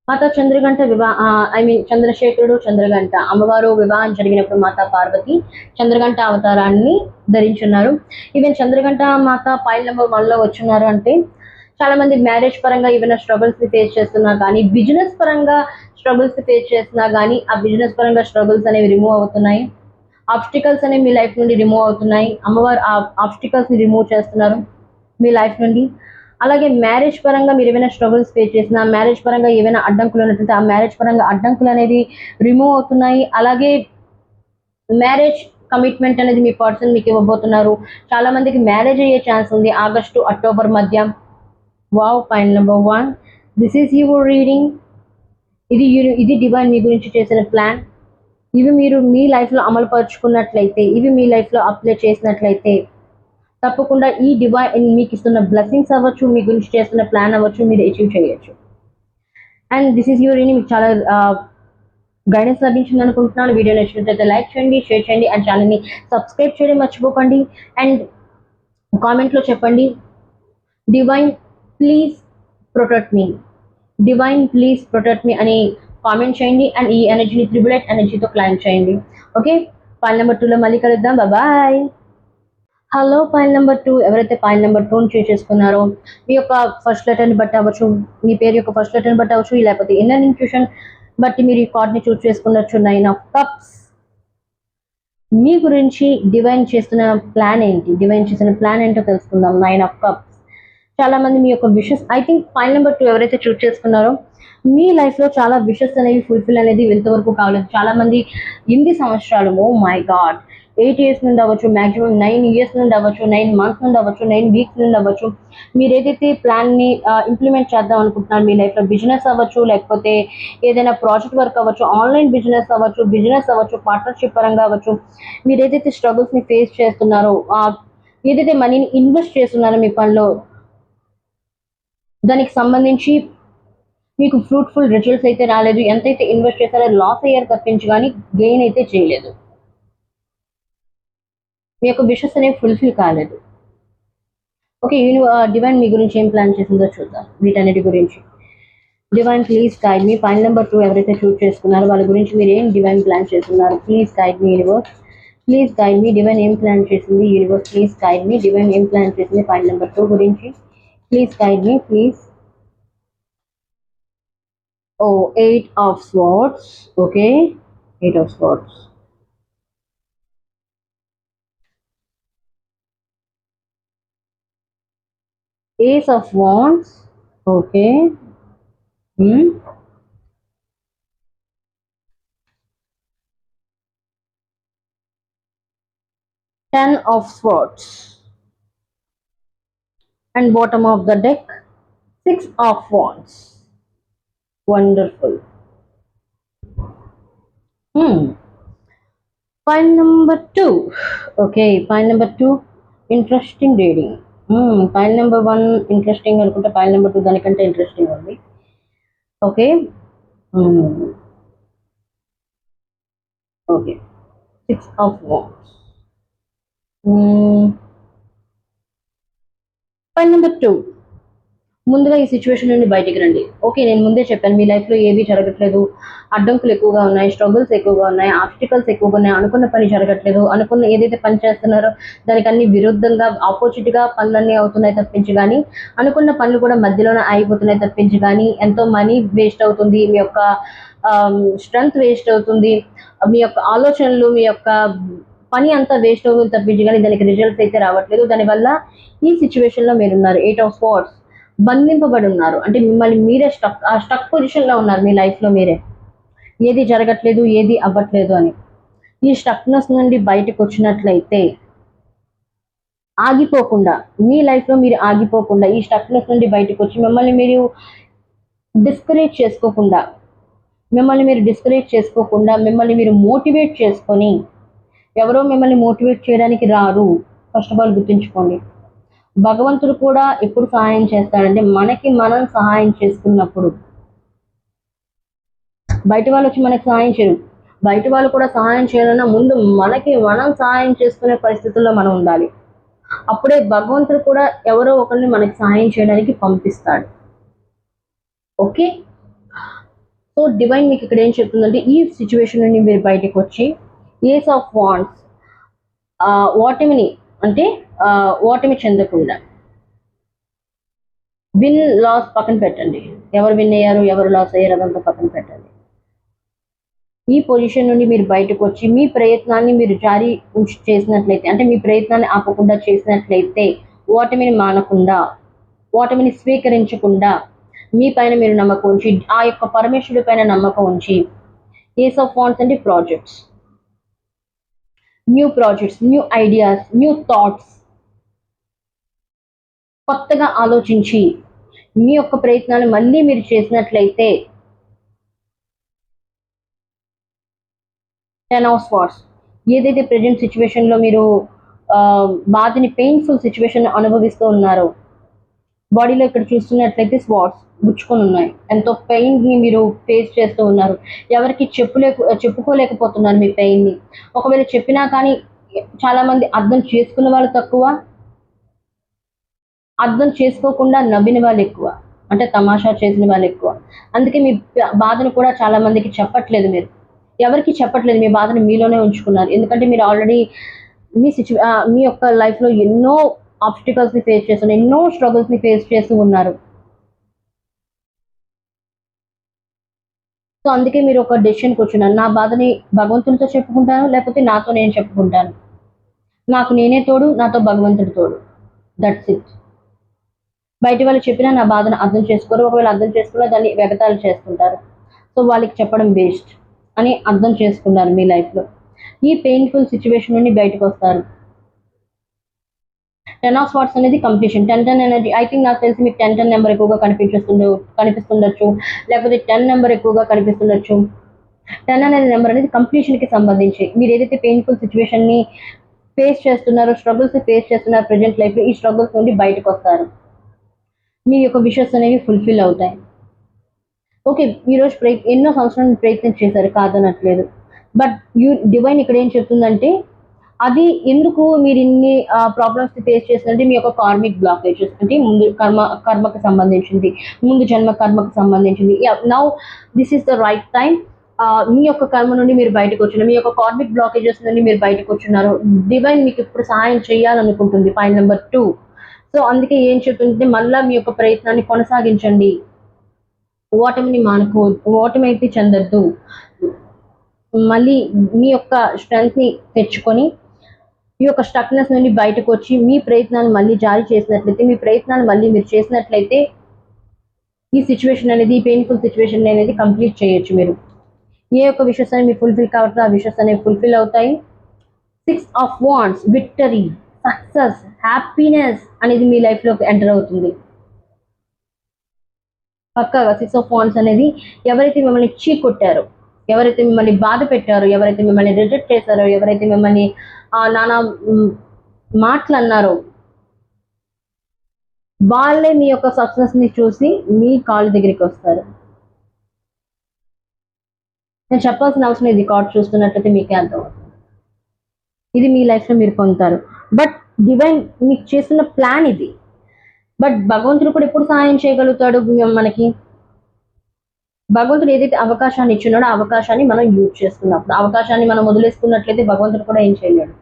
Mata Chandraghanta చంద్రశేఖరుడు చంద్రగంట అమ్మవారు వివాహం జరిగినప్పుడు మాతా పార్వతి చంద్రగంట అవతారాన్ని ధరించున్నారు. ఈవెన్ చంద్రగంట మాత ఫైల్ నెంబర్ 1లో వచ్చున్నారు అంటే చాలా మంది మ్యారేజ్ పరంగా ఏమైనా స్ట్రగుల్స్ ని ఫేస్ చేస్తున్నా కానీ, బిజినెస్ పరంగా స్ట్రగుల్స్ ని ఫేస్ చేస్తున్నా కానీ, ఆ బిజినెస్ పరంగా స్ట్రగుల్స్ అనేవి రిమూవ్ అవుతున్నాయి. ఆబ్స్టికల్స్ అనేవి మీ లైఫ్ నుండి రిమూవ్ అవుతున్నాయి. అమ్మవారు ఆ ఆబ్స్టికల్స్ ని రిమూవ్ చేస్తున్నారు మీ లైఫ్ నుండి. అలాగే మ్యారేజ్ పరంగా మీరు ఏమైనా స్ట్రగుల్స్ ఫేస్ చేసినా, మ్యారేజ్ పరంగా ఏమైనా అడ్డంకులు ఉన్నట్లయితే ఆ మ్యారేజ్ పరంగా అడ్డంకులు అనేవి రిమూవ్ అవుతున్నాయి. అలాగే మ్యారేజ్ కమిట్మెంట్ అనేది మీ పర్సన్ మీకు ఇవ్వబోతున్నారు. చాలా మందికి మ్యారేజ్ అయ్యే ఛాన్స్ ఉంది ఆగస్టు అక్టోబర్ మధ్య. Wow, file number 1, this is your reading. ఇది డివైన్ మీ గురించి చేసిన ప్లాన్. ఇవి మీరు మీ లైఫ్లో అమలు పరుచుకున్నట్లయితే, ఇవి మీ లైఫ్లో అప్లై చేసినట్లయితే తప్పకుండా ఈ డివైన్ మీకు ఇస్తున్న బ్లెస్సింగ్స్ అవ్వచ్చు, మీ గురించి చేస్తున్న ప్లాన్ అవ్వచ్చు, మీరు అచీవ్ చేయొచ్చు. And this is your reading. మీకు చాలా గైడెన్స్ లభించింది అనుకుంటున్నాను. వీడియో నచ్చినట్లయితే లైక్ చేయండి, షేర్ చేయండి, అండ్ ఛానల్ని సబ్స్క్రైబ్ చేయడం మర్చిపోకండి. అండ్ కామెంట్లో చెప్పండి, divine please protect me, divine please protect me అని కామెంట్ చేయండి. అండ్ ఈ ఎనర్జీని త్రిబులెట్ ఎనర్జీతో క్లైమ్ చేయండి. ఓకే, ఫైల్ నెంబర్ 2లో మళ్ళీ కలుద్దాం. బాయ్. Hello, file number 2. ఎవరైతే ఫైల్ నెంబర్ 2ని చూస్ చేసుకున్నారో మీ యొక్క ఫస్ట్ లెటర్ని బట్టి అవ్వచ్చు, మీ పేరు యొక్క ఫస్ట్ లెటర్ని బట్టి అవ్వచ్చు, లేకపోతే ఇన్నర్ ఇంట్యూషన్ బట్టి మీరు ఈ కార్డ్ని చూస్ చేసుకున్నచ్చు. 9 ఆఫ్ కప్స్. మీ గురించి డివైన్ చేస్తున్న ప్లాన్ ఏంటి, డివైన్ చేసిన ప్లాన్ ఏంటో తెలుసుకుందాం. 9 ఆఫ్ కప్స్. చాలా మంది మీ యొక్క wishes, I think file number 2 ఎవరైతే చూస్ చేసుకున్నారో మీ లైఫ్లో చాలా విషెస్ అనేవి ఫుల్ఫిల్ అనేది ఇంతవరకు కావలేదు. చాలా మంది 8 సంవత్సరాలు, ఓ మై గాడ్, 8 years నుండి అవ్వచ్చు, మాక్సిమం 9 years నుండి అవ్వచ్చు, 9 months నుండి అవ్వచ్చు, 9 weeks నుండి అవ్వచ్చు. మీరు ఏదైతే ప్లాన్ని ఇంప్లిమెంట్ చేద్దాం అనుకుంటున్నారు మీ లైఫ్లో, బిజినెస్ అవ్వచ్చు, లేకపోతే ఏదైనా ప్రాజెక్ట్ వర్క్ అవ్వచ్చు, ఆన్లైన్ బిజినెస్ అవ్వచ్చు, పార్ట్నర్షిప్ పరంగా అవ్వచ్చు, మీరు ఏదైతే స్ట్రగుల్స్ని ఫేస్ చేస్తున్నారో, ఏదైతే మనీని ఇన్వెస్ట్ చేస్తున్నారో మీ పనిలో, దానికి సంబంధించి మీకు ఫ్రూట్ఫుల్ రిజల్ట్స్ అయితే రాలేదు. ఎంతైతే ఇన్వెస్ట్ చేశారో లాస్ అయ్యారు తప్పించి కానీ గెయిన్ అయితే చేయలేదు. మీ యొక్క విషెస్ అనేవి ఫుల్ఫిల్ కాలేదు. ఓకే, డివైన్ మీ గురించి ఏం ప్లాన్ చేసిందో చూద్దాం వీటన్నిటి గురించి. Divine please guide me. File number 2 ఎవరైతే చూస్ చేసుకున్నారో వాళ్ళ గురించి మీరు ఏం డివైన్ ప్లాన్ చేస్తున్నారు? Please guide me universe, please guide me. Divine ఏం ప్లాన్ చేసింది universe? Please guide me. Divine ఏం ప్లాన్ చేసింది ఫైల్ నెంబర్ 2 గురించి? Please guide me please. Oh, 8 of swords. Okay, 8 of swords. Ace of wands. Okay. 10 of swords. And bottom of the deck, 6 of wands. Wonderful. Pile number 2. Okay, pile number 2, interesting reading. Pile number 1 interesting అనుకుంటే pile number 2 దానికంటే interesting ఉంది. Okay, okay, 6 of wands. Pile number 2, ముందుగా ఈ situation నుండి బయటికి రండి. Okay, నేను ముందే చెప్పాను మీ లైఫ్లో ఏవి జరగట్లేదు, అడ్డంకులు ఎక్కువగా ఉన్నాయి, స్ట్రగుల్స్ ఎక్కువగా ఉన్నాయి, ఆబ్స్టికల్స్ ఎక్కువగా ఉన్నాయి, అనుకున్న పని జరగట్లేదు, అనుకున్న ఏదైతే పని చేస్తున్నారో దానికి అన్ని విరుద్ధంగా ఆపోజిట్గా పనులన్నీ అవుతున్నాయి తప్పించి కానీ, అనుకున్న పనులు కూడా మధ్యలోనే ఆగిపోతున్నాయి తప్పించి కానీ, ఎంతో మనీ వేస్ట్ అవుతుంది, మీ యొక్క స్ట్రెంగ్త్ వేస్ట్ అవుతుంది, మీ యొక్క ఆలోచనలు, మీ యొక్క పని అంతా వేస్ట్ అవుతుంది తప్పించి కానీ దానికి రిజల్ట్స్ అయితే రావట్లేదు. దానివల్ల ఈ సిచ్యువేషన్లో మీరున్నారు. 8 of swords, బంధింపబడి ఉన్నారు. అంటే మిమ్మల్ని మీరే స్టక్ పొజిషన్లో ఉన్నారు మీ లైఫ్లో మీరే. ఏది జరగట్లేదు, ఏది అవ్వట్లేదు అని. ఈ స్టక్నెస్ నుండి బయటకు వచ్చినట్లయితే ఆగిపోకుండా, మీ లైఫ్లో మీరు ఆగిపోకుండా, ఈ స్టక్నెస్ నుండి బయటకు వచ్చి మిమ్మల్ని మీరు డిస్కరేజ్ చేసుకోకుండా, మిమ్మల్ని మీరు మోటివేట్ చేసుకొని, ఎవరో మిమ్మల్ని మోటివేట్ చేయడానికి రారు. ఫస్ట్ ఆఫ్ ఆల్ గుర్తుంచుకోండి. భగవంతుడు కూడా ఎప్పుడు సహాయం చేస్తాడంటే మనకి మనం సహాయం చేసుకున్నప్పుడు. బయట వాళ్ళు వచ్చి మనకి సహాయం చేయరు. బయట వాళ్ళు కూడా సహాయం చేయాలన్నా ముందు మనకి మనం సహాయం చేసుకునే పరిస్థితుల్లో మనం ఉండాలి. అప్పుడే భగవంతుడు కూడా ఎవరో ఒకరిని మనకి సహాయం చేయడానికి పంపిస్తాడు. ఓకే, సో డివైన్ మీకు ఇక్కడ ఏం చెప్తుందంటే ఈ సిచ్యువేషన్ నుండి మీరు బయటకు వచ్చి ఏస్ ఆఫ్ వాండ్స్, ఓటమి చెందకుండా, విన్ లాస్ పక్కన పెట్టండి. ఎవరు విన్ అయ్యారు, ఎవరు లాస్ అయ్యారు అదంతా పక్కన పెట్టండి. ఈ పొజిషన్ నుండి మీరు బయటకు వచ్చి మీ ప్రయత్నాన్ని మీరు జారీ చేసినట్లయితే, అంటే మీ ప్రయత్నాన్ని ఆపకుండా చేసినట్లయితే, ఓటమిని మానకుండా, ఓటమిని స్వీకరించకుండా మీ పైన మీరు నమ్మకం ఉంచి, ఆ యొక్క పరమేశ్వరుడి పైన నమ్మకం ఉంచి, ఏస్ ఆఫ్ వాండ్స్ అంటే projects, new ideas, new thoughts, కొత్తగా ఆలోచించి మీ యొక్క ప్రయత్నాలు మళ్ళీ మీరు చేసినట్లయితే 10 of swords, ఏదైతే ప్రజెంట్ సిచ్యువేషన్లో మీరు బాధని, పెయిన్ఫుల్ సిచ్యువేషన్ అనుభవిస్తూ ఉన్నారో, బాడీలో ఇక్కడ చూస్తున్నట్లయితే స్వాట్స్ గుచ్చుకొని ఉన్నాయి, ఎంతో పెయిన్ని మీరు ఫేస్ చేస్తూ ఉన్నారు. ఎవరికి చెప్పుకోలేకపోతున్నారు మీ పెయిన్ని. ఒకవేళ చెప్పినా కానీ చాలామంది అర్థం చేసుకున్న వాళ్ళు తక్కువ, అర్థం చేసుకోకుండా నవ్విన వాళ్ళు ఎక్కువ, అంటే తమాషా చేసిన వాళ్ళు ఎక్కువ. అందుకే మీ బాధను కూడా చాలా మందికి చెప్పట్లేదు, మీరు ఎవరికి చెప్పట్లేదు, మీ బాధను మీలోనే ఉంచుకున్నారు. ఎందుకంటే మీరు ఆల్రెడీ మీ యొక్క లైఫ్లో ఎన్నో ఆబ్స్టికల్స్ని ఫేస్ చేస్తున్నారు, ఎన్నో స్ట్రగుల్స్ని ఫేస్ చేస్తూ ఉన్నారు. సో అందుకే మీరు ఒక డెసిషన్కి వచ్చున్నారు, నా బాధని భగవంతునితో చెప్పుకుంటాను, లేకపోతే నాతో నేను చెప్పుకుంటాను. నాకు నేనే తోడు, నాతో భగవంతుడు తోడు. That's it. బయట వాళ్ళు చెప్పినా నా బాధను అర్థం చేసుకోరు. ఒకవేళ అర్థం చేసుకున్నా దాన్ని వెగతాలు చేసుకుంటారు. సో వాళ్ళకి చెప్పడం వేస్ట్ అని అర్థం చేసుకున్నారు మీ లైఫ్లో. ఈ పెయిన్ఫుల్ సిచ్యువేషన్ నుండి బయటకు వస్తారు. 10 of Swords అనేది కంప్లీషన్. 10 ఎనర్జీ ఐ థింక్ నాకు తెలిసి మీకు 10 నెంబర్ ఎక్కువగా కనిపిస్తుండొచ్చు, లేకపోతే 10 నెంబర్ ఎక్కువగా కనిపిస్తుండొచ్చు. 10 అనేది నెంబర్ అనేది కంప్లీషన్కి సంబంధించి. మీరు ఏదైతే పెయిన్ఫుల్ సిచ్యువేషన్ని ఫేస్ చేస్తున్నారో, స్ట్రగుల్స్ ఫేస్ చేస్తున్నారు ప్రజెంట్ లైఫ్లో, ఈ స్ట్రగుల్స్ నుండి బయటకు వస్తారు. మీ యొక్క విషెస్ అనేవి ఫుల్ఫిల్ అవుతాయి. ఓకే, ఈరోజు ఎన్నో సంవత్సరాలు ప్రయత్నం చేశారు, కాదనట్లేదు. బట్ డివైన్ ఇక్కడ ఏం చెప్తుందంటే, అది ఎందుకు మీరు ఇన్ని ప్రాబ్లమ్స్ ఫేస్ చేస్తుందంటే మీ యొక్క కార్మిక్ బ్లాకేజెస్, అంటే ముందు కర్మకు సంబంధించింది, ముందు జన్మ కర్మకు సంబంధించింది. Now this is the right time. మీ యొక్క కర్మ నుండి మీరు బయటకు వచ్చినారు, మీ యొక్క కార్మిక్ బ్లాకేజెస్ నుండి మీరు బయటకు వచ్చినారు. డివైన్ మీకు ఇప్పుడు సహాయం చేయాలనుకుంటుంది. Point number 2. సో అందుకే ఏం చెప్తుందంటే, మళ్ళా మీ యొక్క ప్రయత్నాన్ని కొనసాగించండి, ఓటమిని ఓటమి అయితే చెందద్దు. మళ్ళీ మీ యొక్క స్ట్రెంగ్త్ని తెచ్చుకొని ఈ యొక్క స్టక్నెస్ నుండి బయటకు వచ్చి మీ ప్రయత్నాలు మళ్ళీ జారీ చేసినట్లయితే, మీ ప్రయత్నాలు మళ్ళీ మీరు చేసినట్లయితే ఈ సిచ్యువేషన్ అనేది, ఈ పెయిన్ఫుల్ సిచ్యువేషన్ అనేది కంప్లీట్ చేయొచ్చు. మీరు ఏ యొక్క విషెస్ అనేవి ఫుల్ఫిల్ కావట్లేదు, ఆ విషెస్ అనేవి ఫుల్ఫిల్ అవుతాయి. 6 of Wands, victory, success, happiness అనేది మీ లైఫ్లోకి ఎంటర్ అవుతుంది పక్కాగా. 6 of Wands అనేది ఎవరైతే మిమ్మల్ని చీకొట్టారో, ఎవరైతే మిమ్మల్ని బాధ పెట్టారో, ఎవరైతే మిమ్మల్ని రిజెక్ట్ చేశారో, ఎవరైతే మిమ్మల్ని నానా మాటలు అన్నారో, వాళ్ళే మీ యొక్క సక్సెస్ని చూసి మీ కాళ్ళ దగ్గరికి వస్తారు. నేను చెప్పాల్సిన అవసరం ఇది, కార్డ్ చూస్తున్నట్లయితే మీకే అర్థమవుతుంది. ఇది మీ లైఫ్లో మీరు పొందుతారు. బట్ డివైన్ మీకు చేస్తున్న ప్లాన్ ఇది. బట్ భగవంతుడు కూడా ఎప్పుడు సహాయం చేయగలుగుతాడు మనకి? భగవంతుడు ఏదైతే అవకాశాన్ని ఇచ్చున్నాడో ఆ అవకాశాన్ని మనం యూజ్ చేసుకున్నప్పుడు, అవకాశాన్ని మనం వదిలేసుకున్నట్లయితే భగవంతుడు కూడా ఏం చేయలేడు.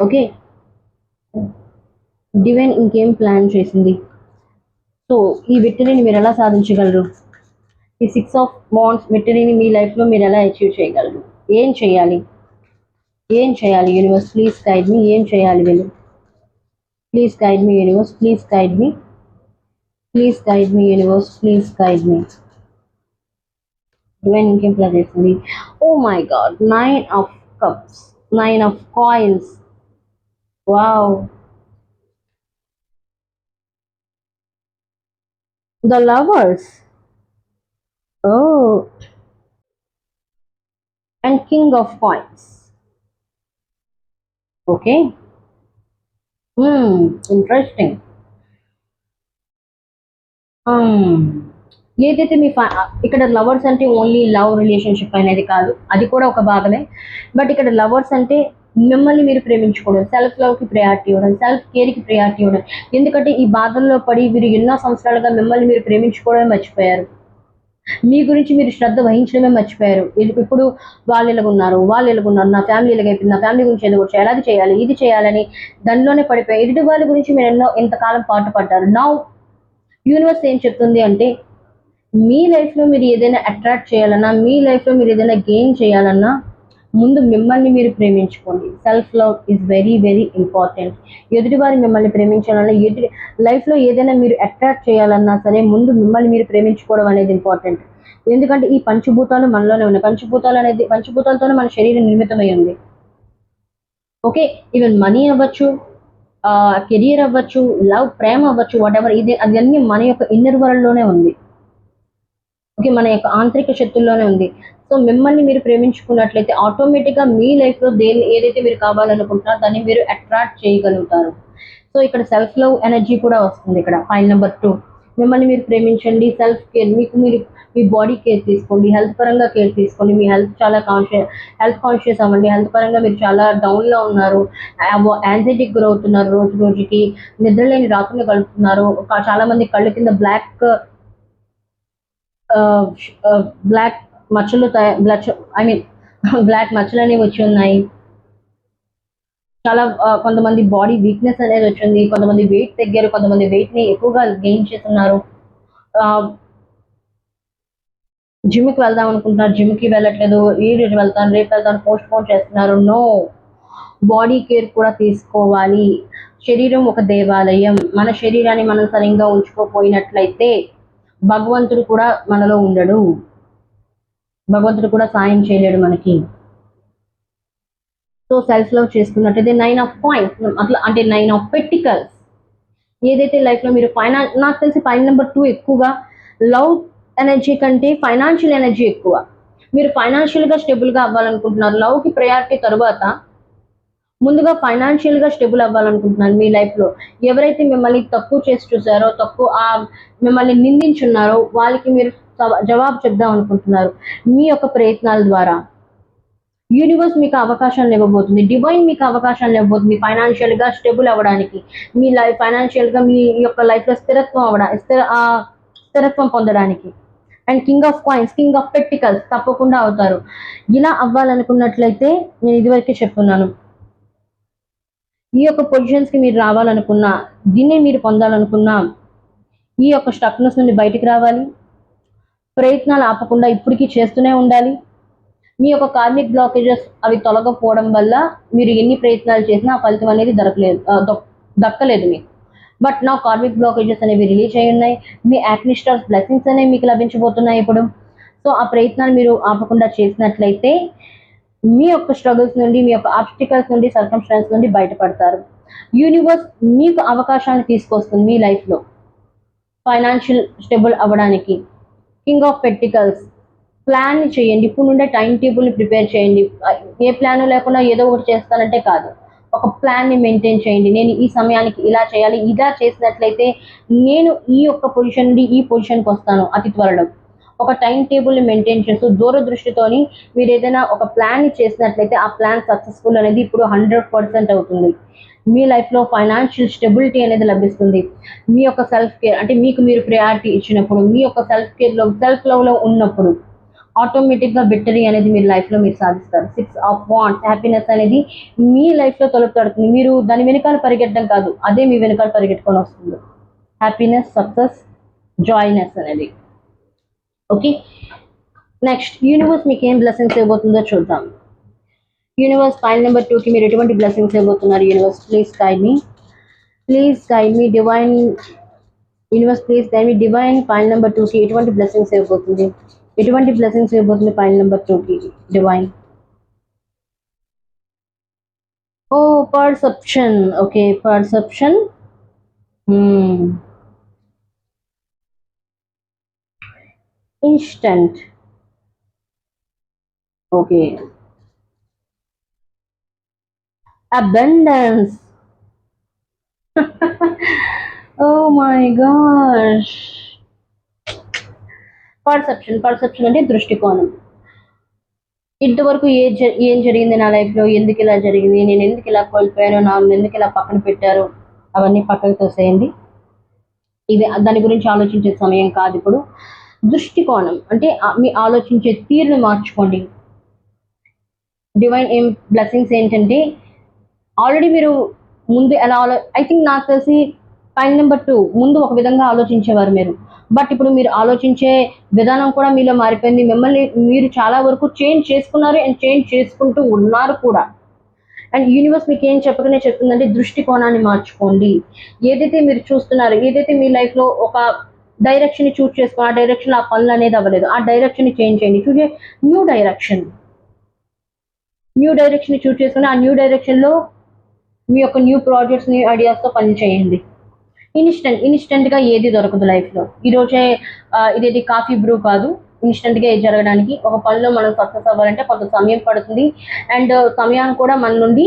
ఓకే, డివైన్ ఇంకేం ప్లాన్ చేసింది? సో ఈ విక్టరీని మీరు ఎలా సాధించగలరు? ఈ 6 of Wands విక్టరీని మీ లైఫ్లో మీరు ఎలా అచీవ్ చేయగలరు? ఏం చేయాలి? Universe please guide me. ఏం చేయాలి వీళ్ళు? Please guide me universe, please guide me, please guide me universe, please guide me. Divine ఇంకేం ప్లాన్ చేసింది? Oh my god, 9 of Cups, 9 of Coins. Wow, the Lovers. Oh, and King of Coins. Okay. Interesting. ఏదైతే మీ ఇక్కడ lovers అంటే only love relationship అనేది కాదు, అది కూడా ఒక భాగమే. బట్ ఇక్కడ లవర్స్ అంటే మిమ్మల్ని మీరు ప్రేమించుకోవడం, సెల్ఫ్ లవ్కి ప్రయారిటీ ఇవ్వడం, సెల్ఫ్ కేర్కి ప్రయారిటీ ఇవ్వడం. ఎందుకంటే ఈ బాధల్లో పడి మీరు ఎన్నో సంవత్సరాలుగా మిమ్మల్ని మీరు ప్రేమించుకోవడమే మర్చిపోయారు, మీ గురించి మీరు శ్రద్ధ వహించడమే మర్చిపోయారు. ఇప్పుడు వాళ్ళు ఎలాగున్నారు, నా ఫ్యామిలీ ఎలాగైపోయింది, నా ఫ్యామిలీ గురించి ఏదో చేయాలి, అది చేయాలి, ఇది చేయాలని దానిలోనే పడిపోయారు. ఎదుటి వాళ్ళ గురించి మీరు ఎంతకాలం పాటు పడ్డారు. నౌ యూనివర్స్ ఏం చెప్తుంది అంటే, మీ లైఫ్లో మీరు ఏదైనా అట్రాక్ట్ చేయాలన్నా, మీ లైఫ్లో మీరు ఏదైనా గెయిన్ చేయాలన్నా ముందు మిమ్మల్ని మీరు ప్రేమించుకోండి. Self love is very very important. ఎదుటి వారు మిమ్మల్ని ప్రేమించాలన్నా, లైఫ్లో ఏదైనా మీరు అట్రాక్ట్ చేయాలన్నా సరే ముందు మిమ్మల్ని మీరు ప్రేమించుకోవడం అనేది ఇంపార్టెంట్. ఎందుకంటే ఈ పంచభూతాలు మనలోనే ఉన్నాయి. పంచభూతాలతోనే మన శరీరం నిర్మితమై ఉంది. ఓకే, ఈవెన్ మనీ అవ్వచ్చు, కెరియర్ అవ్వచ్చు, లవ్, ప్రేమ అవ్వచ్చు, వాట్ ఎవర్, అదన్నీ మన యొక్క ఇన్నర్ వరల్డ్లోనే ఉంది. ఓకే, మన యొక్క ఆంతరిక శక్తుల్లోనే ఉంది. సో మిమ్మల్ని మీరు ప్రేమించుకున్నట్లయితే ఆటోమేటిక్గా మీ లైఫ్లో ఏదైతే మీరు కావాలనుకుంటున్నారో దాన్ని మీరు అట్రాక్ట్ చేయగలుగుతారు. సో ఇక్కడ సెల్ఫ్ లవ్ ఎనర్జీ కూడా వస్తుంది. ఇక్కడ పాయింట్ నెంబర్ 2, మిమ్మల్ని మీరు ప్రేమించండి. సెల్ఫ్ కేర్, మీరు మీ బాడీ కేర్ తీసుకోండి, హెల్త్ పరంగా కేర్ తీసుకోండి. మీ హెల్త్ చాలా హెల్త్ కాన్షియస్ అవ్వండి. హెల్త్ పరంగా మీరు చాలా డౌన్లో ఉన్నారు, యాంగ్జైటీకి గురవుతున్నారు, రోజు రోజుకి నిద్రలేని రాత్రులు గడుపుతున్నారు. చాలా మంది కళ్ళు కింద బ్లాక్ మచ్చలు బ్లాక్ మచ్చలు అనేవి వచ్చి ఉన్నాయి. చాలా కొంతమంది బాడీ వీక్నెస్ అనేది వచ్చింది, కొంతమంది వెయిట్ తగ్గారు, కొంతమంది వెయిట్ని ఎక్కువగా గెయిన్ చేస్తున్నారు. జిమ్కి వెళ్దాం అనుకుంటున్నారు, జిమ్కి వెళ్ళట్లేదు, ఈ రోజు వెళ్తాను, రేపు వెళ్తాను, పోస్ట్ పోన్ చేస్తున్నారు. నో, బాడీ కేర్ కూడా తీసుకోవాలి. శరీరం ఒక దేవాలయం. మన శరీరాన్ని మనం సరిగ్గా ఉంచుకోపోయినట్లయితే భగవంతుడు కూడా మనలో ఉండడు. భగవంతుడు కూడా సాయం చేయలేడు మనకి. సో సెల్ఫ్ లవ్ చేసుకున్నట్టయితే 9 ఆఫ్ కాయిన్స్ అట్లా అంటే 9 ఆఫ్ పెటికల్స్ ఏదైతే లైఫ్లో మీరు నాకు తెలిసి పాయింట్ నెంబర్ 2 ఎక్కువగా లవ్ ఎనర్జీ కంటే ఫైనాన్షియల్ ఎనర్జీ ఎక్కువ. మీరు ఫైనాన్షియల్గా స్టేబుల్గా అవ్వాలనుకుంటున్నారు. లవ్కి ప్రయారిటీ తరువాత ముందుగా ఫైనాన్షియల్గా స్టేబుల్ అవ్వాలనుకుంటున్నారు మీ లైఫ్లో. ఎవరైతే మిమ్మల్ని తక్కువ చేసి చూసారో మిమ్మల్ని నిందించున్నారో వాళ్ళకి మీరు జవాబు చెప్దాం అనుకుంటున్నారు మీ యొక్క ప్రయత్నాల ద్వారా. యూనివర్స్ మీకు అవకాశాలు ఇవ్వబోతుంది, డివైన్ మీకు అవకాశాలు ఇవ్వబోతుంది ఫైనాన్షియల్గా స్టేబుల్ అవ్వడానికి, మీ లైఫ్ ఫైనాన్షియల్గా మీ యొక్క లైఫ్లో స్థిరత్వం పొందడానికి. And king of coins, king of pentacles తప్పకుండా అవుతారు. ఇలా అవ్వాలనుకున్నట్లయితే నేను ఇదివరకే చెప్తున్నాను, ఈ యొక్క పొజిషన్స్కి మీరు రావాలనుకున్నా, దీన్ని మీరు పొందాలనుకున్నా ఈ యొక్క స్టక్నెస్ నుండి బయటికి రావాలి. ప్రయత్నాలు ఆపకుండా ఇప్పటికీ చేస్తూనే ఉండాలి. మీ యొక్క కార్మిక్ బ్లాకేజెస్ అవి తొలగకపోవడం వల్ల మీరు ఎన్ని ప్రయత్నాలు చేసినా ఆ ఫలితం అనేది దక్కలేదు మీకు. బట్ నా కార్మిక్ బ్లాకేజెస్ అనేవి రిలీజ్ అయి ఉన్నాయి. మీ యాక్ని స్టార్స్ బ్లెస్సింగ్స్ అనేవి మీకు లభించబోతున్నాయి ఇప్పుడు. సో ఆ ప్రయత్నాలు మీరు ఆపకుండా చేసినట్లయితే మీ యొక్క స్ట్రగుల్స్ నుండి, మీ యొక్క ఆబ్స్టికల్స్ నుండి, సర్కమ్స్టాన్స్ నుండి బయటపడతారు. యూనివర్స్ మీకు అవకాశాన్ని తీసుకొస్తుంది మీ లైఫ్లో ఫైనాన్షియల్ స్టేబుల్ అవ్వడానికి. కింగ్ ఆఫ్ పెటికల్స్ ప్లాన్ చేయండి. ఇప్పుడు నుండే టైం టేబుల్ని ప్రిపేర్ చేయండి. ఏ ప్లాన్ లేకుండా ఏదో ఒకటి చేస్తానంటే కాదు, ఒక ప్లాన్ని మెయింటైన్ చేయండి. నేను ఈ సమయానికి ఇలా చేయాలి, ఇలా చేసినట్లయితే నేను ఈ యొక్క పొజిషన్ నుండి ఈ పొజిషన్కి వస్తాను అతి త్వరలో. ఒక టైం టేబుల్ని మెయింటైన్ చేస్తూ దూరదృష్టితోని మీరు ఏదైనా ఒక ప్లాన్ని చేసినట్లయితే ఆ ప్లాన్ సక్సెస్ఫుల్ అనేది ఇప్పుడు 100% అవుతుంది. మీ లైఫ్లో ఫైనాన్షియల్ స్టెబిలిటీ అనేది లభిస్తుంది. మీ యొక్క సెల్ఫ్ కేర్ అంటే మీకు మీరు ప్రయారిటీ ఇచ్చినప్పుడు, మీ యొక్క సెల్ఫ్ లవ్లో ఉన్నప్పుడు ఆటోమేటిక్గా విక్టరీ అనేది మీరు లైఫ్లో మీరు సాధిస్తారు. 6 ఆఫ్ వాండ్స్ హ్యాపీనెస్ అనేది మీ లైఫ్లో తలుపుతడుతుంది. మీరు దాని వెనకాల పరిగెట్టడం కాదు, అదే మీ వెనకాల పరిగెట్టుకొని వస్తుంది. హ్యాపీనెస్, సక్సెస్, జాయ్నెస్ అనేది. ఓకే, నెక్స్ట్ యూనివర్స్ మీకు ఏం బ్లెస్సింగ్స్ ఇవ్వబోతుందో చూద్దాం. యూనివర్స్ పాయింట్ నెంబర్ 2కి మీరు ఎటువంటి బ్లెస్సింగ్స్ ఇవ్వబోతున్నారు? Universe please guide me divine. Universe please guide me divine. Point number 2కి ఎటువంటి బ్లెస్సింగ్స్ ఇవ్వబోతుంది? ఎటువంటి బ్లెస్సింగ్స్ ఇవ్వబోతుంది పాయింట్ నెంబర్ 2కి divine? Oh perception. Okay, perception. Instant. Okay, abundance. Oh my gosh. Perception అంటే దృష్టికోణం. ఇంతవరకు ఏం జరిగింది నా లైఫ్లో, ఎందుకు ఇలా జరిగింది, నేను ఎందుకు ఇలా కోల్పోయాను, నన్ను ఎందుకు ఇలా పక్కన పెట్టారు, అవన్నీ పక్కకు తోసేయండి. ఇది దాని గురించి ఆలోచించే సమయం కాదు ఇప్పుడు. దృష్టికోణం అంటే మీ ఆలోచించే తీరును మార్చుకోండి. డివైన్ ఏం బ్లెస్సింగ్స్ ఏంటంటే, ఆల్రెడీ మీరు ముందు ఎలా ఐ థింక్ నాకు తెలిసి పాయింట్ నెంబర్ 2 ముందు ఒక విధంగా ఆలోచించేవారు మీరు. బట్ ఇప్పుడు మీరు ఆలోచించే విధానం కూడా మీలో మారిపోయింది. మిమ్మల్ని మీరు చాలా వరకు చేంజ్ చేసుకున్నారు అండ్ చేంజ్ చేసుకుంటూ ఉన్నారు కూడా. అండ్ యూనివర్స్ మీకు ఏం చెప్పకనే చెప్తుందంటే దృష్టికోణాన్ని మార్చుకోండి. ఏదైతే మీరు చూస్తున్నారు, ఏదైతే మీ లైఫ్లో ఒక డైరెక్షన్ చూస్ చేసుకుని ఆ డైరెక్షన్లో ఆ పనులు అనేది అవ్వలేదు, ఆ డైరెక్షన్ చేంజ్ చేయండి. చూసే న్యూ డైరెక్షన్ చూస్ చేసుకుని ఆ న్యూ డైరెక్షన్లో మీ యొక్క న్యూ ప్రాజెక్ట్స్, న్యూ ఐడియాస్తో పని చేయండి. ఇన్స్టెంట్గా ఏది దొరకదు లైఫ్లో. ఈరోజే ఇదేది కాఫీ బ్రూ కాదు ఇన్స్టెంట్గా ఏది జరగడానికి. ఒక పనిలో మనం సక్సెస్ అవ్వాలంటే కొంత సమయం పడుతుంది అండ్ సమయాన్ని కూడా మన నుండి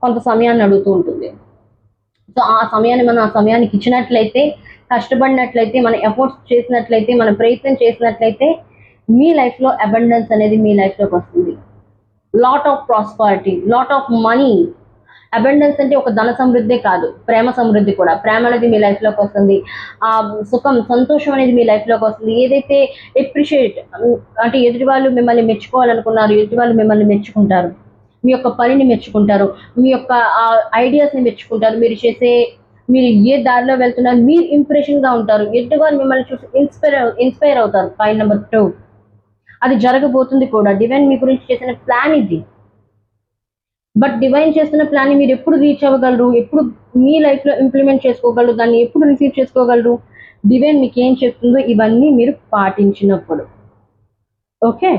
కొంత సమయాన్ని అడుగుతూ ఉంటుంది. సో ఆ సమయానికి ఇచ్చినట్లయితే, కష్టపడినట్లయితే, మన ఎఫర్ట్స్ చేసినట్లయితే, మన ప్రయత్నం చేసినట్లయితే మీ లైఫ్లో అబండెన్స్ అనేది మీ లైఫ్లోకి వస్తుంది. Lot of prosperity, lot of money. Abundance అంటే ఒక ధన సమృద్ధి కాదు, ప్రేమ సమృద్ధి కూడా. ప్రేమ అనేది మీ లైఫ్లోకి వస్తుంది. ఆ సుఖం, సంతోషం అనేది మీ లైఫ్లోకి వస్తుంది. ఏదైతే ఎప్రిషియేట్ అంటే ఎదుటి వాళ్ళు మిమ్మల్ని మెచ్చుకోవాలనుకున్నారు, ఎదుటి వాళ్ళు మిమ్మల్ని మెచ్చుకుంటారు, మీ యొక్క పనిని మెచ్చుకుంటారు, మీ యొక్క ఐడియాస్ని మెచ్చుకుంటారు, మీరు ఏ దారిలో వెళ్తున్నారు మీరు ఇంప్రెషన్గా ఉంటారు, ఎదుటి వాళ్ళు మిమ్మల్ని చూసి ఇన్స్పైర్ అవుతారు. పాయింట్ నెంబర్ 2 అది జరగబోతుంది కూడా. డివైన్ మీ గురించి చేసిన ప్లాన్ ఇది. బట్ డివైన్ చేస్తున్న ప్లాన్ని మీరు ఎప్పుడు రీచ్ అవ్వగలరు, ఎప్పుడు మీ లైఫ్లో ఇంప్లిమెంట్ చేసుకోగలరు, దాన్ని ఎప్పుడు రిసీవ్ చేసుకోగలరు? డివైన్ మీకు ఏం చెప్తుందో ఇవన్నీ మీరు పాటించినప్పుడు. ఓకే,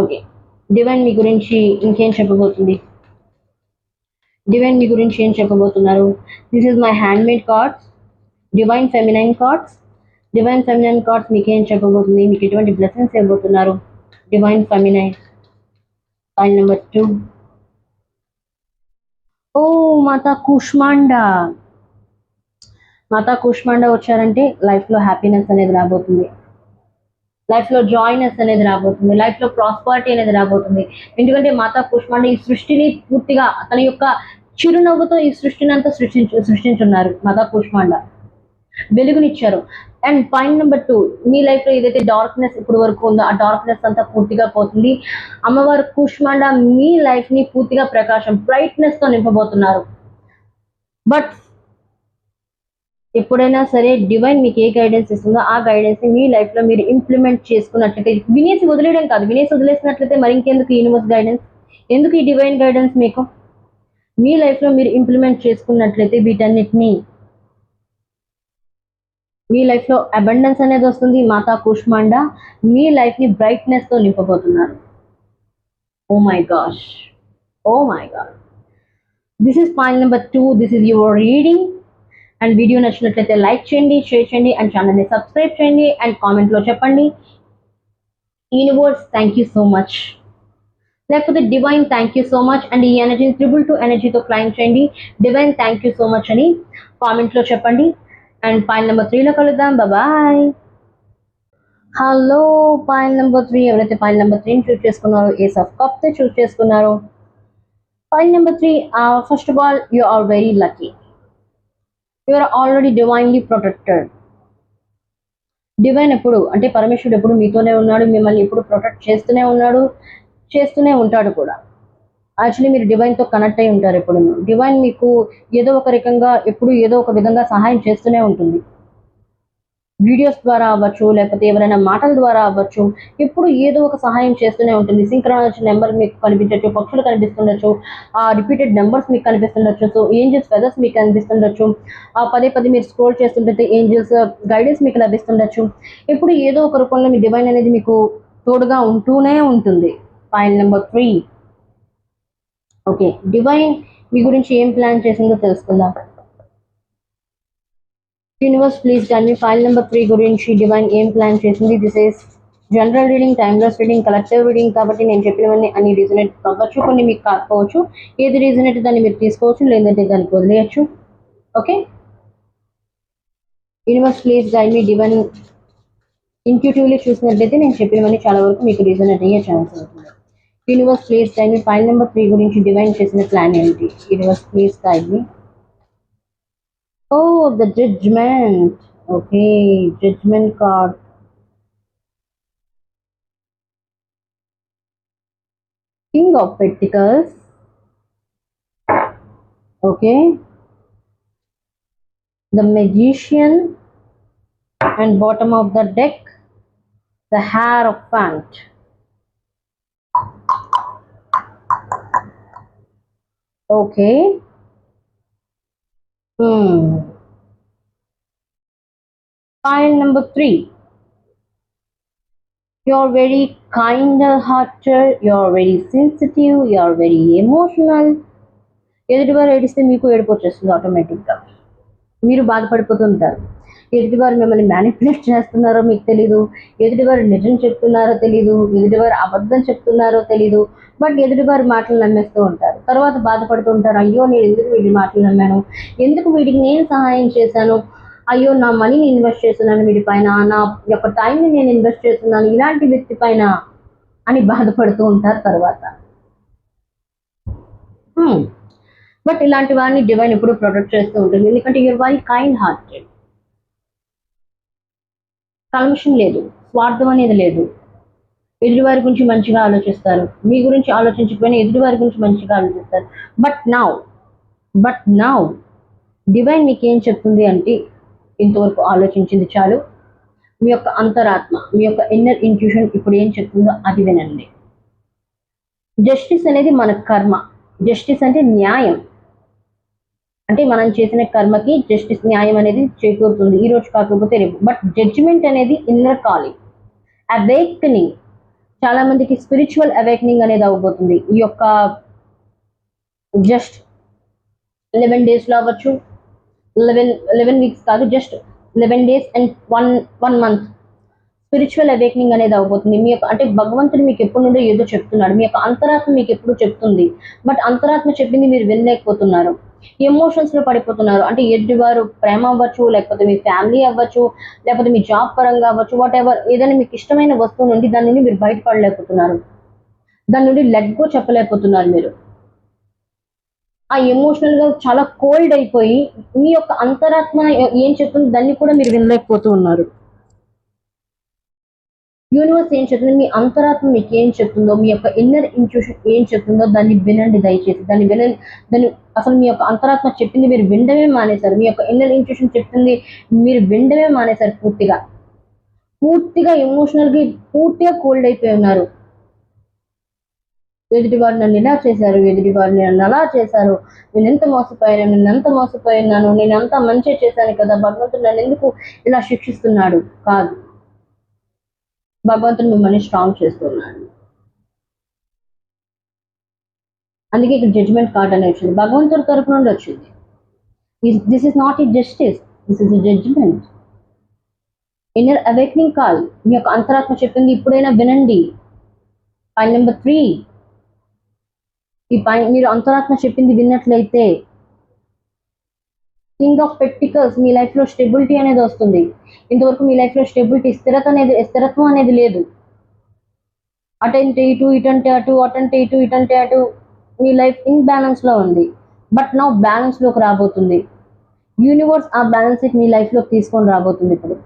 ఓకే, డివైన్ మీ గురించి ఇంకేం చెప్పబోతుంది? డివైన్ మీ గురించి ఏం చెప్పబోతున్నారు? This is my handmade cards, divine feminine cards. Divine feminine cards మీకు ఏం చెప్పబోతుంది? మీకు ఎటువంటి బ్లెస్సింగ్స్ ఇవ్వబోతున్నారు? Divine feminine file number 2. Oh Mata Kushmanda, Mata Kushmanda వచ్చారంటే లైఫ్లో హ్యాపీనెస్ అనేది రాబోతుంది, లైఫ్లో జాయ్నెస్ అనేది రాబోతుంది, లైఫ్లో ప్రాస్పరిటీ అనేది రాబోతుంది. ఎందుకంటే మాతా కుష్మాండ ఈ సృష్టిని పూర్తిగా తన యొక్క చిరునవ్వుతో ఈ సృష్టిని అంతా సృష్టించున్నారు. మాతా కుష్మాండ వెలుగునిచ్చారు. అండ్ పాయింట్ నెంబర్ 2, మీ లైఫ్లో ఏదైతే డార్క్నెస్ ఇప్పుడు వరకు ఉందో ఆ డార్క్నెస్ అంతా పూర్తిగా పోతుంది. అమ్మవారు కుష్మాండ మీ లైఫ్ని పూర్తిగా ప్రకాశం బ్రైట్నెస్తో నింపబోతున్నారు. బట్ ఎప్పుడైనా సరే డివైన్ మీకు ఏ గైడెన్స్ ఇస్తుందో ఆ గైడెన్స్ని మీ లైఫ్లో మీరు ఇంప్లిమెంట్ చేసుకున్నట్లయితే, వినేసి వదిలేయడం కాదు, వినేసి వదిలేసినట్లయితే మరి ఇంకెందుకు యూనివర్స్ గైడెన్స్, ఎందుకు ఈ డివైన్ గైడెన్స్ మీకు? మీ లైఫ్లో మీరు ఇంప్లిమెంట్ చేసుకున్నట్లయితే వీటన్నిటినీ మీ లైఫ్లో అబండెన్స్ అనేది వస్తుంది. మాతా కుష్మాండ మీ లైఫ్ని బ్రైట్నెస్తో నింపబోతున్నారు. Oh my gosh, oh my god. This is point number 2. This is your reading. And video నచ్చినట్లయితే లైక్ చేయండి, షేర్ చేయండి అండ్ ఛానల్ని సబ్స్క్రైబ్ చేయండి అండ్ కామెంట్లో చెప్పండి universe thank you so much, లేకపోతే divine thank you so much. And ఈ ఎనర్జీని 222 ఎనర్జీతో క్లైమ్ చేయండి. Divine thank you so much అని కామెంట్లో చెప్పండి. అండ్ పాయింట్ నెంబర్ 3లో కలుద్దాం. బాయ్. హలో, పాయింట్ నెంబర్ 3, ఎవరైతే పాయింట్ నెంబర్ 3ని చూస్ చేసుకున్నారో, ఏస్ ఆఫ్ కప్స్ చూస్ చేసుకున్నారో. Point number 3, first of all you are very lucky, you are already divinely protected. Divine ఎప్పుడు అంటే పరమేశ్వరుడు ఎప్పుడు మీతోనే ఉన్నాడు, మిమ్మల్ని ఎప్పుడు ప్రొటెక్ట్ చేస్తూనే ఉన్నాడు, చేస్తూనే ఉంటాడు కూడా. యాక్చువల్లీ మీరు డివైన్తో కనెక్ట్ అయి ఉంటారు. ఎప్పుడు డివైన్ మీకు ఏదో ఒక రకంగా ఎప్పుడు ఏదో ఒక విధంగా సహాయం చేస్తూనే ఉంటుంది. వీడియోస్ ద్వారా అవ్వచ్చు, లేకపోతే ఎవరైనా మాటల ద్వారా అవ్వచ్చు, ఎప్పుడు ఏదో ఒక సహాయం చేస్తూనే ఉంటుంది. సింక్రానస్ నెంబర్ మీకు కనిపించవచ్చు, పక్షులు కనిపిస్తుండొచ్చు, రిపీటెడ్ నెంబర్స్ మీకు కనిపిస్తుండొచ్చు, సో ఏంజల్స్ ఫెదర్స్ మీకు కనిపిస్తుండొచ్చు, పదే పదే మీరు స్క్రోల్ చేస్తుంటే ఏంజల్స్ గైడెన్స్ మీకు లభిస్తుండొచ్చు. ఎప్పుడు ఏదో ఒక రూపంలో మీ డివైన్ అనేది మీకు తోడుగా ఉంటూనే ఉంటుంది. Point number 3. ఓకే, డివైన్ మీ గురించి ఏం ప్లాన్ చేసిందో తెలుసుకుందాం. Universe please tell me file number 3 గురించి డివైన్ ఏం ప్లాన్ చేసింది. This is general reading, timeless reading, collective reading కాబట్టి నేను చెప్పినవన్నీ అన్ని రీజనేట్ అవ్వచ్చు, కొన్ని మీకు కాకపోవచ్చు. ఏది రీజనేట్ దాన్ని మీరు తీసుకోవచ్చు, లేదంటే దానికి వదిలేయచ్చు. Okay, universe please guide me. Divine intuitively చూసినట్లయితే నేను చెప్పినవన్నీ చాలా వరకు మీకు రీజనేట్ అయ్యే ఛాన్స్ అవుతుంది. Universe please guide me file number 3 గురించి డివైన్ చేసిన ప్లాన్ ఏంటి? Universe please guide me. Oh, the judgment. Okay, judgment card. King of Pentacles. Okay. The Magician. And bottom of the deck, the Hierophant. Okay. Pile number 3. You're very kind-hearted, you're very sensitive, you're very emotional. ఎదుటివారు ఏడిస్తే మీకు ఏడుపు వచ్చేస్తుంది ఆటోమేటిక్గా, మీరు బాధపడిపోతుంటారు. ఎదుటివారు మిమ్మల్ని manipulate చేస్తున్నారో మీకు తెలీదు, ఎదుటివారు నిజం చెప్తున్నారో తెలీదు, ఎదుటివారు అబద్ధం చెప్తున్నారో తెలీదు. బట్ ఎదుటివారి మాటలు నమ్మేస్తూ ఉంటారు, తర్వాత బాధపడుతూ ఉంటారు. అయ్యో నేను ఎందుకు వీడి మాటలు నమ్మాను, ఎందుకు వీడికి నేను సహాయం చేశాను, అయ్యో నా మనీని ఇన్వెస్ట్ చేస్తున్నాను వీడి పైన, నా యొక్క టైంని నేను ఇన్వెస్ట్ చేస్తున్నాను ఇలాంటి వ్యక్తి పైన అని బాధపడుతూ ఉంటారు తర్వాత. బట్ ఇలాంటి వారిని డివైన్ ఎప్పుడు ప్రొటెక్ట్ చేస్తూ ఉంటుంది, ఎందుకంటే యూర్ వెరీ కైండ్ హార్టెడ్. కల్మషం లేదు, స్వార్థం అనేది లేదు. ఎదుటివారి గురించి మంచిగా ఆలోచిస్తారు, మీ గురించి ఆలోచించకపోయినా ఎదుటివారి గురించి మంచిగా ఆలోచిస్తారు. బట్ నౌ డివైన్ మీకు ఏం చెప్తుంది అంటే, ఇంతవరకు ఆలోచించింది చాలు, మీ యొక్క అంతరాత్మ, మీ యొక్క ఇన్నర్ ఇంట్యూషన్ ఇప్పుడు ఏం చెప్తుందో అది వినండి. జస్టిస్ అనేది మన కర్మ. జస్టిస్ అంటే న్యాయం, అంటే మనం చేసిన కర్మకి జస్టిస్, న్యాయం అనేది చేకూరుతుంది, ఈ రోజు కాకపోతే రేపు. బట్ జడ్జిమెంట్ అనేది ఇన్నర్ కాలింగ్, అవేకనింగ్. చాలా మందికి స్పిరిచువల్ అవేకనింగ్ అనేది అవ్వబోతుంది ఈ యొక్క జస్ట్ 11 డేస్లో అవ్వచ్చు, 11 వీక్స్ కాదు, just 11 days and one month spiritual awakening అనేది అవ్వబోతుంది. మీ యొక్క అంటే భగవంతుడు మీకు ఎప్పటి నుండో ఏదో చెప్తున్నాడు, మీ యొక్క అంతరాత్మ మీకు ఎప్పుడు చెప్తుంది, బట్ అంతరాత్మ చెప్పింది మీరు వినలేకపోతున్నారు, ఎమోషన్స్లో పడిపోతున్నారు. అంటే ఎదుటివారు ప్రేమ అవ్వచ్చు, లేకపోతే మీ ఫ్యామిలీ అవ్వచ్చు, లేకపోతే మీ జాబ్ పరంగా అవ్వచ్చు, వాట్ ఎవర్, ఏదైనా మీకు ఇష్టమైన వస్తువు నుండి దాని నుండి మీరు బయటపడలేకపోతున్నారు, దాని నుండి లెట్ గో చెప్పలేకపోతున్నారు. మీరు ఆ ఎమోషనల్గా చాలా కోల్డ్ అయిపోయి మీ యొక్క అంతరాత్మ ఏం చెప్తుంది దాన్ని కూడా మీరు వినలేకపోతూ ఉన్నారు. యూనివర్స్ ఏం చెప్తుంది, మీ అంతరాత్మ మీకు ఏం చెప్తుందో, మీ యొక్క ఇన్నర్ ఇంట్యూషన్ ఏం చెప్తుందో దాన్ని వినండి దయచేసి. దాన్ని అసలు మీ యొక్క అంతరాత్మ చెప్పింది మీరు వినడమే మానేశారు, మీ యొక్క ఇన్నర్ ఇంట్యూషన్ చెప్తుంది మీరు వినడమే మానేశారు. పూర్తిగా ఎమోషనల్గా పూర్తిగా కోల్డ్ అయిపోయి ఉన్నారు. ఎదుటివారు నన్ను ఇలా చేశారు, ఎదుటివారు నన్ను అలా చేశారు, నేను ఎంత మోసపోయినాను, నేను అంత మంచి చేశాను కదా, భగవంతుడు నన్ను ఎందుకు ఇలా శిక్షిస్తున్నాడు? కాదు, భగవంతుడు మిమ్మల్ని స్ట్రాంగ్ చేస్తున్నాడు. అందుకే ఇక్కడ జడ్జ్మెంట్ కార్డ్ అనేది వచ్చింది, భగవంతుడి తరపు నుండి వచ్చింది. This is not a justice, this is a judgement. Inner awakening call, మీ యొక్క అంతరాత్మ చెప్పింది ఇప్పుడైనా వినండి. పాయింట్ నెంబర్ 3, మీరు అంతరాత్మ చెప్పింది విన్నట్లయితే కింగ్ ఆఫ్ పెంటికల్స్ మీ లైఫ్లో స్టెబిలిటీ అనేది వస్తుంది. ఇంతవరకు మీ లైఫ్లో స్టెబిలిటీ, స్థిరత్వం అనేది లేదు. అటంటే ఇటు, ఇటంటే అటు, అటంటే ఇటు, ఇటంటే అటు, మీ లైఫ్ ఇన్బ్యాలెన్స్లో ఉంది. బట్ నా బ్యాలెన్స్లోకి రాబోతుంది. యూనివర్స్ ఆ బ్యాలెన్స్ మీ లైఫ్లోకి తీసుకొని రాబోతుంది. ఇప్పుడు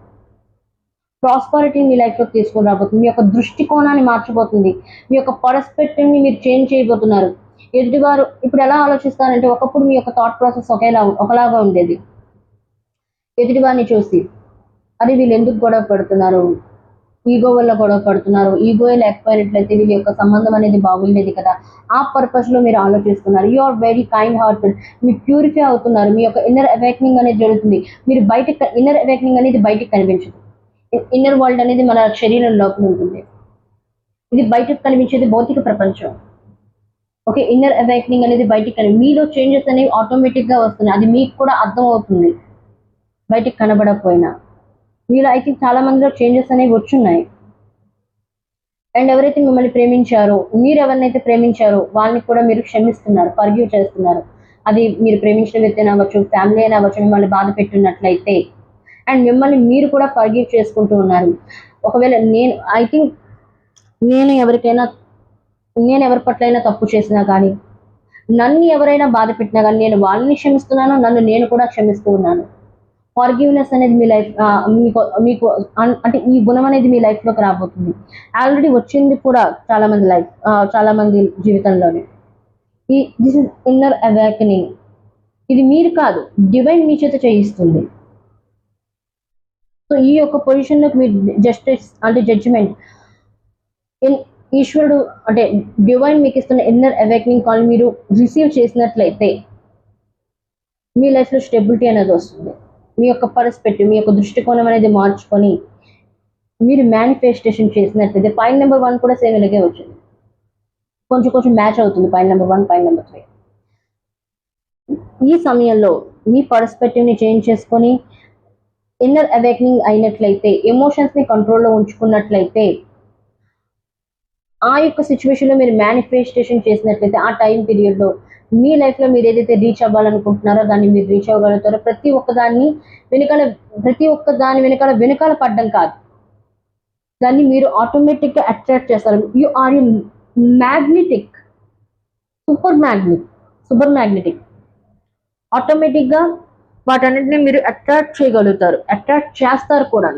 ప్రాస్పరిటీ మీ లైఫ్లోకి తీసుకొని రాబోతుంది. మీ యొక్క దృష్టికోణాన్ని మార్చిపోతుంది, మీ యొక్క పర్స్పెక్టివ్ని మీరు చేంజ్ చేయబోతున్నారు. ఎదుటివారు ఇప్పుడు ఎలా ఆలోచిస్తారంటే, ఒకప్పుడు మీ యొక్క థాట్ ప్రాసెస్ ఒకలాగా ఉండేది. ఎదుటివారిని చూసి అరే వీళ్ళు ఎందుకు గొడవ పడుతున్నారు, ఈగో వల్ల గొడవ పడుతున్నారు, ఈగో లేకపోయినట్లయితే వీళ్ళ యొక్క సంబంధం అనేది బాగుండేది కదా, ఆ పర్పస్లో మీరు ఆలోచిస్తున్నారు. You are very kind hearted, మీరు ప్యూరిఫై అవుతున్నారు, మీ యొక్క ఇన్నర్ అవేకనింగ్ అనేది జరుగుతుంది. మీరు ఇన్నర్ అవేకనింగ్ అనేది బయటికి కనిపించదు. ఇన్నర్ వరల్డ్ అనేది మన శరీరం లోపల ఉంటుంది, ఇది బయటకు కనిపించేది భౌతిక ప్రపంచం. ఓకే, ఇన్నర్ అవేకనింగ్ అనేది బయటికి మీలో చేంజెస్ అనేవి ఆటోమేటిక్గా వస్తున్నాయి, అది మీకు కూడా అర్థం అవుతుంది బయటికి కనబడకపోయినా. మీలో ఐ థింక్ చాలా మందిలో చేంజెస్ అనేవి వచ్చున్నాయి. అండ్ ఎవరైతే మిమ్మల్ని ప్రేమించారో, మీరు ఎవరినైతే ప్రేమించారో వాళ్ళని కూడా మీరు క్షమిస్తున్నారు, ఫర్గివ్ చేస్తున్నారు. అది మీరు ప్రేమించిన వ్యక్తి అయినా అవ్వచ్చు, ఫ్యామిలీ అయినా అవ్వచ్చు, మిమ్మల్ని బాధ పెట్టినట్లయితే అండ్ మిమ్మల్ని మీరు కూడా ఫర్గివ్ చేసుకుంటూ ఉన్నారు. ఒకవేళ ఐ థింక్ నేను ఎవరి పట్లైనా తప్పు చేసినా కానీ, నన్ను ఎవరైనా బాధ పెట్టినా కానీ నేను వాళ్ళని క్షమిస్తున్నాను, నన్ను నేను కూడా క్షమిస్తూ ఉన్నాను. ఫర్గివ్నెస్ అనేది మీ లైఫ్ మీకు అంటే ఈ గుణం అనేది మీ లైఫ్లోకి రాబోతుంది. ఆల్రెడీ వచ్చింది కూడా చాలా మంది జీవితంలోనే. This is inner awakening. ఇది మీరు కాదు, డివైన్ మీ చేత చేయిస్తుంది. సో ఈ యొక్క పొజిషన్లోకి మీరు జడ్జిమెంట్ ఈశ్వరుడు అంటే డివైన్ మీకు ఇస్తున్న ఇన్నర్ అవేకనింగ్ కాల్ మీరు రిసీవ్ చేసినట్లయితే మీ లైఫ్లో స్టెబిలిటీ అనేది వస్తుంది. మీ యొక్క పర్స్పెక్టివ్, మీ యొక్క దృష్టికోణం అనేది మార్చుకొని మీరు మేనిఫెస్టేషన్ చేసినట్లయితే పాయింట్ నెంబర్ 1 కూడా సేమ్ ఇలాగే వచ్చింది, కొంచెం మ్యాచ్ అవుతుంది. Point number 1, point number 3. ఈ సమయంలో మీ పర్స్పెక్టివ్ని చేంజ్ చేసుకొని ఇన్నర్ అవేకనింగ్ అయినట్లయితే, ఎమోషన్స్ని కంట్రోల్లో ఉంచుకున్నట్లయితే, ఆ యొక్క సిచ్యువేషన్లో మీరు మేనిఫెస్టేషన్ చేసినట్లయితే ఆ టైం పీరియడ్లో మీ లైఫ్లో మీరు ఏదైతే రీచ్ అవ్వాలనుకుంటున్నారో దాన్ని మీరు రీచ్ అవ్వగలుగుతారో. ప్రతి ఒక్క దాని వెనకాల పడ్డం కాదు, దాన్ని మీరు ఆటోమేటిక్గా అట్రాక్ట్ చేస్తారు. You are a magnetic, super magnetic. ఆటోమేటిక్గా వాటన్నిటిని మీరు అట్రాక్ట్ చేయగలుగుతారు, అట్రాక్ట్ చేస్తారు కూడా.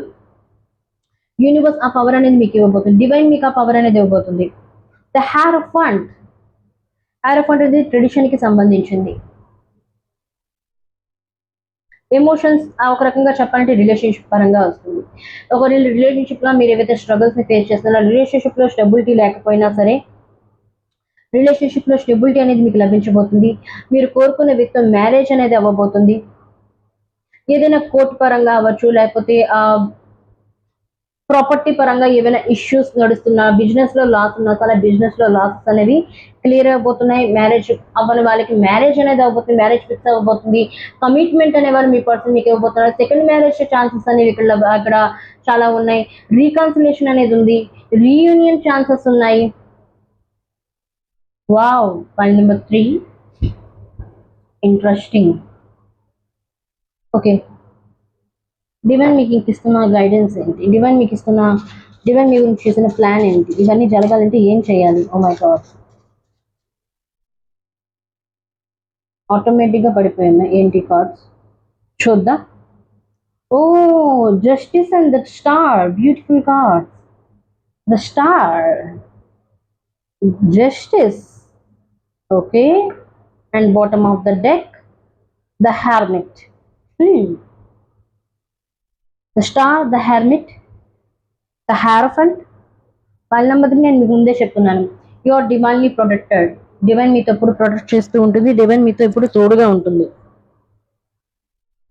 యూనివర్స్ ఆ పవర్ అనేది మీకు ఇవ్వబోతుంది, డివైన్ మీకు ఆ పవర్ అనేది ఇవ్వబోతుంది. ద హైరోఫాంట్ అనేది ట్రెడిషన్కి సంబంధించింది. ఎమోషన్స్ ఒక రకంగా చెప్పాలంటే రిలేషన్షిప్ పరంగా వస్తుంది. ఒక రిలేషన్షిప్లో మీరు ఏవైతే స్ట్రగుల్స్ని ఫేస్ చేస్తున్నారో, రిలేషన్షిప్లో స్టెబిలిటీ లేకపోయినా సరే రిలేషన్షిప్లో స్టెబిలిటీ అనేది మీకు లభించబోతుంది. మీరు కోరుకునే వ్యక్తి మ్యారేజ్ అనేది అవ్వబోతుంది. ఏదైనా కోర్టు పరంగా అవ్వచ్చు, లేకపోతే ప్రాపర్టీ పరంగా ఏమైనా ఇష్యూస్ నడుస్తున్నా, బిజినెస్ లో లాస్ ఉన్నా చాలా బిజినెస్ లో లాసెస్ అనేవి క్లియర్ అయిపోతున్నాయి. మ్యారేజ్ అవ్వని వాళ్ళకి మ్యారేజ్ అనేది అవ్వబోతుంది, మ్యారేజ్ ఫిక్స్ అవ్వబోతుంది. కమిట్మెంట్ అనేవారు మీ పర్సన్ మీకు ఇవ్వబోతున్నారు. సెకండ్ మ్యారేజ్ ఛాన్సెస్ అనేవి అక్కడ చాలా ఉన్నాయి. రీకన్సిలేషన్ అనేది ఉంది, రీయూనియన్ ఛాన్సెస్ ఉన్నాయి. Wow, point number 3 interesting. Okay, divine మీకు ఇస్తున్న గైడెన్స్ ఏంటి? డివైన్ మీ గురించి చేసిన ప్లాన్ ఏంటి? ఇవన్నీ జరగాలంటే ఏం చేయాలి? ఓ మై గాడ్, ఆటోమేటిక్గా పడిపోయినా ఏంటి కార్డ్స్ చూద్దాం. Oh, justice and the star, beautiful cards. The star, justice, okay, and bottom of the deck the hermit. The star, the hermit, the hierophant. వాళ్ళ నెంబర్ నేను మీకు ముందే చెప్తున్నాను, you are divinely protected. Divine మీతో ఎప్పుడు protect చేస్తూ ఉంటుంది, divine మీతో ఎప్పుడు తోడుగా ఉంటుంది.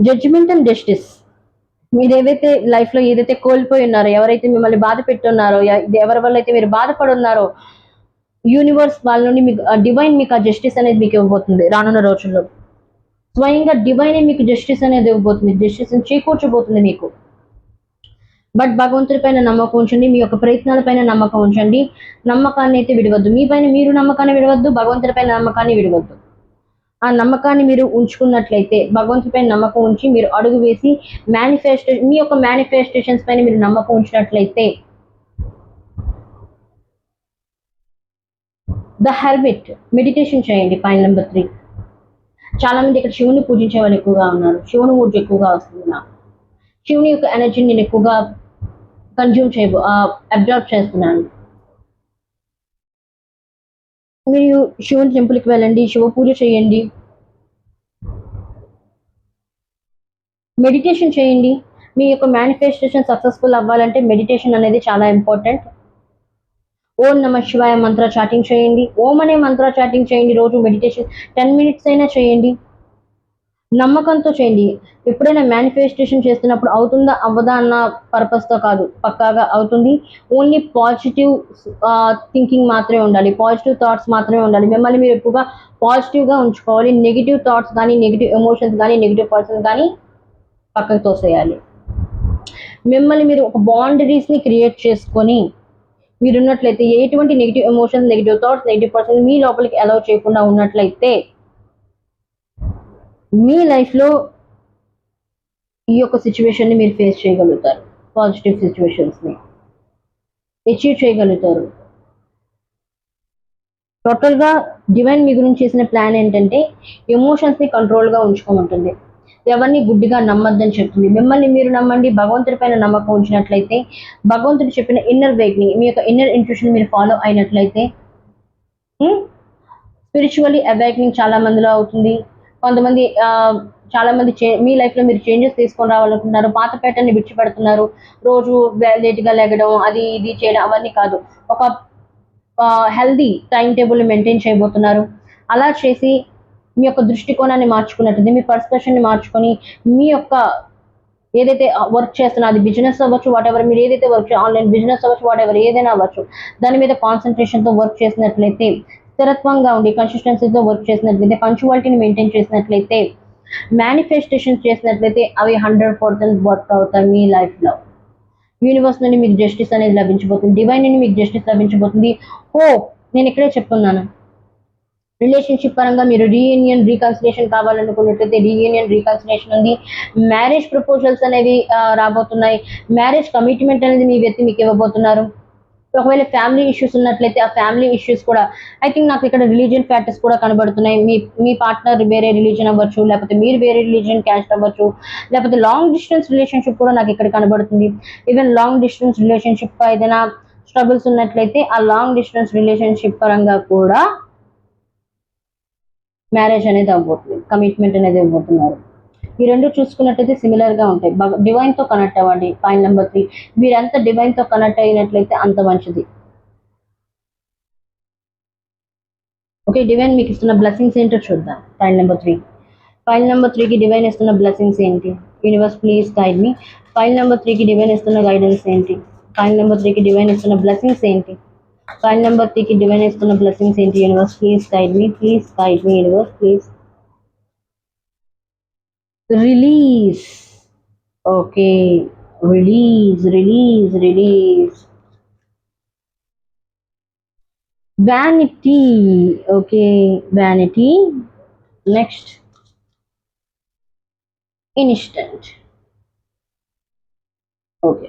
Judgement and justice. మీరు ఏదైతే లైఫ్ లో ఏదైతే కోల్పోయి ఉన్నారో, ఎవరైతే మిమ్మల్ని బాధ పెట్టున్నారో, ఎవరి వల్ల అయితే మీరు బాధపడి ఉన్నారో, యూనివర్స్ వాళ్ళ నుండి మీకు డివైన్ మీకు ఆ జస్టిస్ అనేది మీకు ఇవ్వబోతుంది రానున్న రోజుల్లో. స్వయంగా డివైన్ మీకు జస్టిస్ అనేది ఇవ్వబోతుంది, జస్టిస్ చేకూర్చబోతుంది మీకు. బట్ భగవంతుడి పైన నమ్మకం ఉంచండి, మీ యొక్క ప్రయత్నాల పైన నమ్మకం ఉంచండి. నమ్మకాన్ని అయితే విడవద్దు, మీ పైన మీరు నమ్మకాన్ని విడవద్దు, భగవంతుడి పైన నమ్మకాన్ని విడవద్దు. ఆ నమ్మకాన్ని మీరు ఉంచుకున్నట్లయితే, భగవంతుడి పైన నమ్మకం ఉంచి మీరు అడుగు వేసి మీ యొక్క మేనిఫెస్టేషన్స్ పైన మీరు నమ్మకం ఉంచినట్లయితే, ద హెర్మిట్ మెడిటేషన్ చేయండి. Point number 3. చాలా మంది ఇక్కడ శివుని పూజించే వాళ్ళు ఎక్కువగా ఉన్నారు. శివుని ఊర్జ ఎక్కువగా వస్తుంది నాకు. శివుని యొక్క ఎనర్జీని నేను ఎక్కువగా అబ్జర్వ్ చేస్తున్నాను. మీరు శివుని టెంపుల్కి వెళ్ళండి, శివ పూజ చేయండి, మెడిటేషన్ చేయండి. మీ యొక్క మేనిఫెస్టేషన్ సక్సెస్ఫుల్ అవ్వాలంటే మెడిటేషన్ అనేది చాలా ఇంపార్టెంట్. ఓం నమ శివాయ మంత్ర చాటింగ్ చేయండి. ఓం అనే మంత్ర చాటింగ్ చేయండి. రోజు మెడిటేషన్ 10 minutes అయినా చేయండి. నమ్మకంతో చేయండి. ఎప్పుడైనా మేనిఫెస్టేషన్ చేస్తున్నప్పుడు అవుతుందా అవ్వదా అన్న పర్పస్తో కాదు, పక్కాగా అవుతుంది. ఓన్లీ పాజిటివ్ థింకింగ్ మాత్రమే ఉండాలి, పాజిటివ్ థాట్స్ మాత్రమే ఉండాలి. మిమ్మల్ని మీరు ఎక్కువగా పాజిటివ్గా ఉంచుకోవాలి. నెగిటివ్ థాట్స్ కానీ, నెగిటివ్ ఎమోషన్స్ కానీ, నెగిటివ్ పర్సన్ కానీ పక్కకు తోసేయాలి. మిమ్మల్ని మీరు ఒక బౌండరీస్ని క్రియేట్ చేసుకొని మీరున్నట్లయితే, ఎటువంటి negative emotions, negative thoughts, negative person మీ లోపలికి అలౌ చేయకుండా ఉన్నట్లయితే, మీ లైఫ్లో ఈ యొక్క సిచ్యువేషన్ని మీరు ఫేస్ చేయగలుగుతారు. పాజిటివ్ సిచ్యువేషన్స్ని అచీవ్ చేయగలుగుతారు. టోటల్గా డివైన్ మీ గురించి చేసిన ప్లాన్ ఏంటంటే, ఎమోషన్స్ని కంట్రోల్గా ఉంచుకోమంటుంది. ఎవరిని గుడ్డిగా నమ్మద్దని చెప్తుంది. మిమ్మల్ని మీరు నమ్మండి, భగవంతుడి పైన నమ్మకం ఉంచినట్లయితే, భగవంతుడు చెప్పిన ఇన్నర్ వేక్ని, మీ యొక్క ఇన్నర్ ఇంట్యూషన్ మీరు ఫాలో అయినట్లయితే, స్పిరిచువల్లీ అవేక్నింగ్ చాలా మందిలో అవుతుంది. కొంతమంది చాలా మంది మీ లైఫ్లో మీరు చేంజెస్ తీసుకొని రావాలనుకుంటున్నారు, పాత ప్యాటర్న్ని విడిచిపెడుతున్నారు. రోజు లేట్గా లెగడం, అది ఇది చేయడం, అవన్నీ కాదు. ఒక హెల్దీ టైం టేబుల్ని మెయింటైన్ చేయబోతున్నారు. అలా చేసి మీ యొక్క దృష్టికోణాన్ని మార్చుకున్నట్టుంది, మీ పర్స్పెషన్ని మార్చుకొని, మీ యొక్క ఏదైతే వర్క్ చేస్తున్నా, అది బిజినెస్ అవ్వచ్చు, వాట్ ఎవర్, మీరు ఏదైతే వర్క్ ఆన్లైన్ బిజినెస్ అవ్వచ్చు, వాట్ ఎవర్ ఏదైనా అవ్వచ్చు, దాని మీద కాన్సన్ట్రేషన్తో వర్క్ చేసినట్లయితే, స్థిరత్వంగా ఉండి కన్సిస్టెన్సీతో వర్క్ చేసినట్లయితే, పంక్చువాలిటీని మెయింటైన్ చేసినట్లయితే, మేనిఫెస్టేషన్ చేసినట్లయితే అవి 100% వర్క్ అవుతాయి మీ లైఫ్లో. యూనివర్స్ నుండి మీకు జస్టిస్ అనేది లభించబోతుంది, డివైన్ నుండి మీకు జస్టిస్ లభించబోతుంది. నేను ఇక్కడే చెప్తున్నాను, రిలేషన్షిప్ పరంగా మీరు రీయూనియన్, రీకన్సిలేషన్ కావాలనుకున్నట్లయితే రీయూనియన్, రీకన్సిలేషన్ ఉంది. మ్యారేజ్ ప్రపోజల్స్ అనేవి రాబోతున్నాయి. మ్యారేజ్ కమిట్మెంట్ అనేది మీ వ్యక్తి మీకు ఇవ్వబోతున్నారు. ఒకవేళ ఫ్యామిలీ ఇష్యూస్ ఉన్నట్లయితే ఆ ఫ్యామిలీ ఇష్యూస్ కూడా, ఐ థింక్ నాకు ఇక్కడ రిలీజియన్ ఫ్యాక్టర్స్ కూడా కనబడుతున్నాయి. మీ పార్ట్నర్ వేరే రిలీజన్ అవ్వచ్చు, లేకపోతే మీరు వేరే రిలీజియన్ క్యాస్ట్ అవ్వచ్చు, లేకపోతే లాంగ్ డిస్టెన్స్ రిలేషన్షిప్ కూడా నాకు ఇక్కడ కనబడుతుంది. ఈవెన్ లాంగ్ డిస్టెన్స్ రిలేషన్షిప్ ఏదైనా స్ట్రగుల్స్ ఉన్నట్లయితే ఆ లాంగ్ డిస్టెన్స్ రిలేషన్షిప్ పరంగా కూడా మ్యారేజ్ అనేది అవ్వబోతుంది, కమిట్మెంట్ అనేది ఇవ్వబోతున్నారు. ఈ రెండు చూసుకున్నట్లయితే సిమిలర్గా ఉంటాయి. డివైన్తో కనెక్ట్ అవ్వండి. పాయింట్ నెంబర్ 3, మీరు ఎంత డివైన్తో కనెక్ట్ అయినట్లయితే అంత మంచిది. ఓకే, డివైన్ మీకు ఇస్తున్న బ్లెస్సింగ్స్ ఏంటో చూద్దాం. పాయింట్ నెంబర్ 3కి డివైన్ ఇస్తున్న బ్లెస్సింగ్స్ ఏంటి? Universe please guide me. Point number 3కి డివైన్ ఇస్తున్న గైడెన్స్ ఏంటి? ఫైల్ నెంబర్ 3కి డివైన్ ఇస్తున్న బ్లెస్సింగ్స్ ఏంటి? ఫైల్ నెంబర్ 3కి డివైన్ ఇస్తున్న బ్లెస్సింగ్స్ ఏంటి? Universe please guide me universe please. Release. Okay, release. Vanity. Okay, vanity. Next instant. Okay,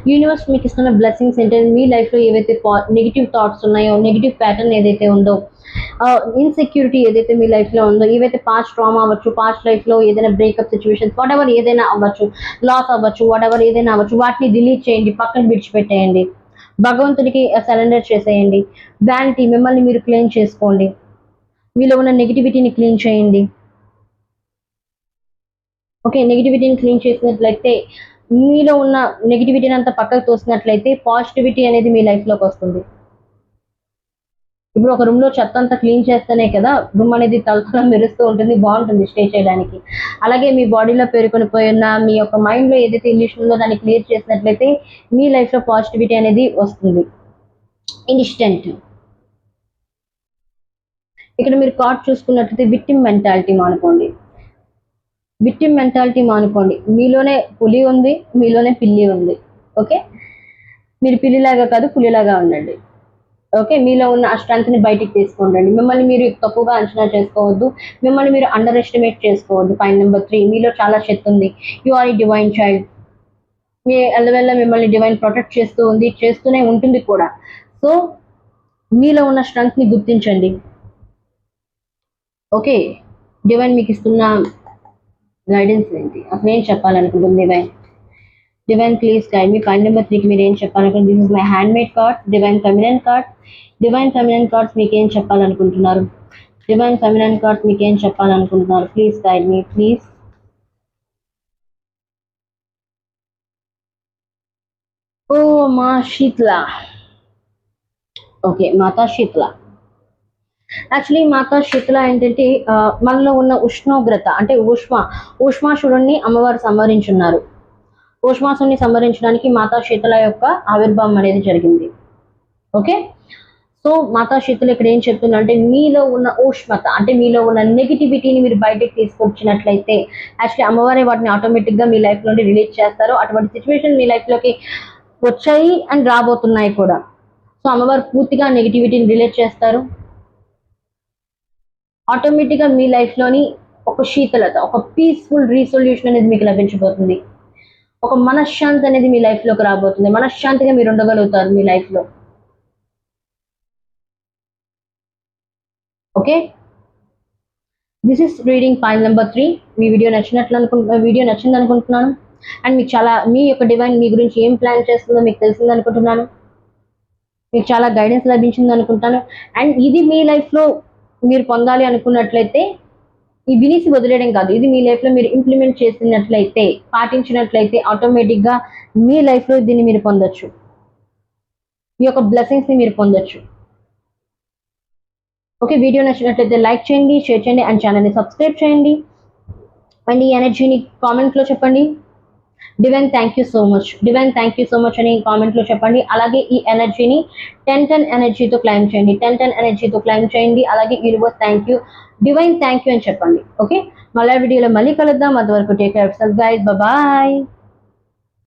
universe మీకు ఇస్తున్న బ్లెస్సింగ్స్ ఏంటంటే మీ లైఫ్లో ఏవైతే నెగిటివ్ థాట్స్ ఉన్నాయో, నెగిటివ్ ప్యాటర్న్ ఏదైతే ఉందో, ఇన్సెక్యూరిటీ ఏదైతే మీ లైఫ్లో ఉందో, ఏవైతే పాస్ట్ ట్రామా అవ్వచ్చు, పాస్ట్ లైఫ్లో ఏదైనా బ్రేకప్ సిచ్యువేషన్స్, వాట్ ఎవర్ ఏదైనా అవ్వచ్చు, లాస్ అవ్వచ్చు, వాట్ ఎవర్ ఏదైనా అవ్వచ్చు, వాటిని డిలీట్ చేయండి, పక్కన విడిచిపెట్టేయండి, భగవంతుడికి సరెండర్ చేసేయండి. వ్యానిటీ, మిమ్మల్ని మీరు క్లీన్ చేసుకోండి, మీలో ఉన్న నెగిటివిటీని క్లీన్ చేయండి. ఓకే, నెగిటివిటీని క్లీన్ చేసినట్లయితే, మీలో ఉన్న నెగిటివిటీని అంతా పక్కకు తోసినట్లయితే పాజిటివిటీ అనేది మీ లైఫ్లోకి వస్తుంది. ఇప్పుడు ఒక రూమ్లో చెత్త అంతా క్లీన్ చేస్తేనే కదా రూమ్ అనేది తలతల మెరుస్తూ ఉంటుంది, బాగుంటుంది స్టే చేయడానికి. అలాగే మీ బాడీలో పేరుకొని పోయిన మీ యొక్క మైండ్లో ఏదైతే ఇల్యూషన్ ఉందో దాన్ని క్లియర్ చేసినట్లయితే మీ లైఫ్లో పాజిటివిటీ అనేది వస్తుంది. ఇన్స్టెంట్. ఇక్కడ మీరు కార్డ్ చూసుకున్నట్లయితే విక్టిమ్ మెంటాలిటీ మానుకోండి. మీలోనే పులి ఉంది, మీలోనే పిల్లి ఉంది. ఓకే, మీరు పిల్లిలాగా కాదు పులిలాగా ఉండండి. ఓకే, మీలో ఉన్న ఆ స్ట్రెంగ్త్ని బయటికి తీసుకోండి. మిమ్మల్ని మీరు తక్కువగా అంచనా చేసుకోవద్దు, మిమ్మల్ని మీరు అండర్ ఎస్టిమేట్ చేసుకోవద్దు. పాయింట్ నెంబర్ 3, మీలో చాలా శక్తి ఉంది. యు ఆర్ ఈ డివైన్ చైల్డ్. మీ ఎల్లవెల్ల మిమ్మల్ని డివైన్ ప్రొటెక్ట్ చేస్తూ ఉంది, చేస్తూనే ఉంటుంది కూడా. సో మీలో ఉన్న స్ట్రెంగ్త్ని గుర్తించండి. ఓకే, డివైన్ మీకు ఇస్తున్న గైడెన్స్ ఏంటి, అసలు ఏం చెప్పాలనుకుంటుంది divine please guide me. Point number 3కి మీరు ఏం చెప్పాలనుకుంటున్నారు? This is my hand made cards, divine feminine cards మీకు ఏం చెప్పాలనుకుంటున్నారు? డివైన్ ఫెమినైన్ కార్డ్స్ మీకు ఏం చెప్పాలనుకుంటున్నారు? Please guide me please. Oh Maa Sheetala. Okay, మాతా శీతల. యాక్చువల్లీ మాతా శీతల ఏంటంటే మనలో ఉన్న ఉష్ణోగ్రత అంటే ఊష్మాసురుణ్ణి అమ్మవారు సంహరించున్నారు. ఊష్మాసుని సంహరించడానికి మాతా శీతల యొక్క ఆవిర్భావం అనేది జరిగింది. ఓకే, సో మాతా శీతల ఇక్కడ ఏం చెప్తుందంటే మీలో ఉన్న ఊష్మత అంటే మీలో ఉన్న నెగిటివిటీని మీరు బయటకు తీసుకొచ్చినట్లయితే యాక్చువల్లీ అమ్మవారే వాటిని ఆటోమేటిక్గా మీ లైఫ్ నుండి రిలీజ్ చేస్తారు. అటువంటి సిచ్యువేషన్ మీ లైఫ్లోకి వచ్చాయి అండ్ రాబోతున్నాయి కూడా. సో అమ్మవారు పూర్తిగా నెగిటివిటీని రిలీజ్ చేస్తారు. ఆటోమేటిక్గా మీ లైఫ్లోని ఒక శీతలత, ఒక పీస్ఫుల్ రీసొల్యూషన్ అనేది మీకు లభించబోతుంది. ఒక మనశ్శాంతి అనేది మీ లైఫ్లోకి రాబోతుంది. మనశ్శాంతిగా మీరు ఉండగలుగుతారు మీ లైఫ్లో. Okay, this is reading point number 3. Me video నచ్చింది అనుకుంటున్నాను. అండ్ మీకు చాలా మీ యొక్క డివైన్ మీ గురించి ఏం ప్లాన్ చేస్తుందో మీకు తెలిసింది అనుకుంటున్నాను. మీకు చాలా గైడెన్స్ లభించింది అనుకుంటాను. అండ్ ఇది మీ లైఫ్లో మీరు పొందాలి అనుకున్నట్లయితే ఈ వినిసి వదిలేయడం కాదు, ఇది మీ లైఫ్లో మీరు ఇంప్లిమెంట్ చేసినట్లయితే, పాటించినట్లయితే ఆటోమేటిక్గా మీ లైఫ్లో దీన్ని మీరు పొందొచ్చు. ఈ యొక్క బ్లెస్సింగ్స్ని మీరు పొందొచ్చు. ఓకే, వీడియో నచ్చినట్లయితే లైక్ చేయండి, షేర్ చేయండి అండ్ ఛానల్ని సబ్స్క్రైబ్ చేయండి. అండ్ ఈ ఎనర్జీని కామెంట్లో చెప్పండి. Divine thank you so much అని కామెంట్లో చెప్పండి. అలాగే ఈ ఎనర్జీని 10 ఎనర్జీతో క్లైమ్ చేయండి. అలాగే universe thank you, divine thank you అని చెప్పండి. ఓకే, మళ్ళీ వీడియోలో మళ్ళీ కలుద్దాం. అంతవరకు take care of yourself guys, bye.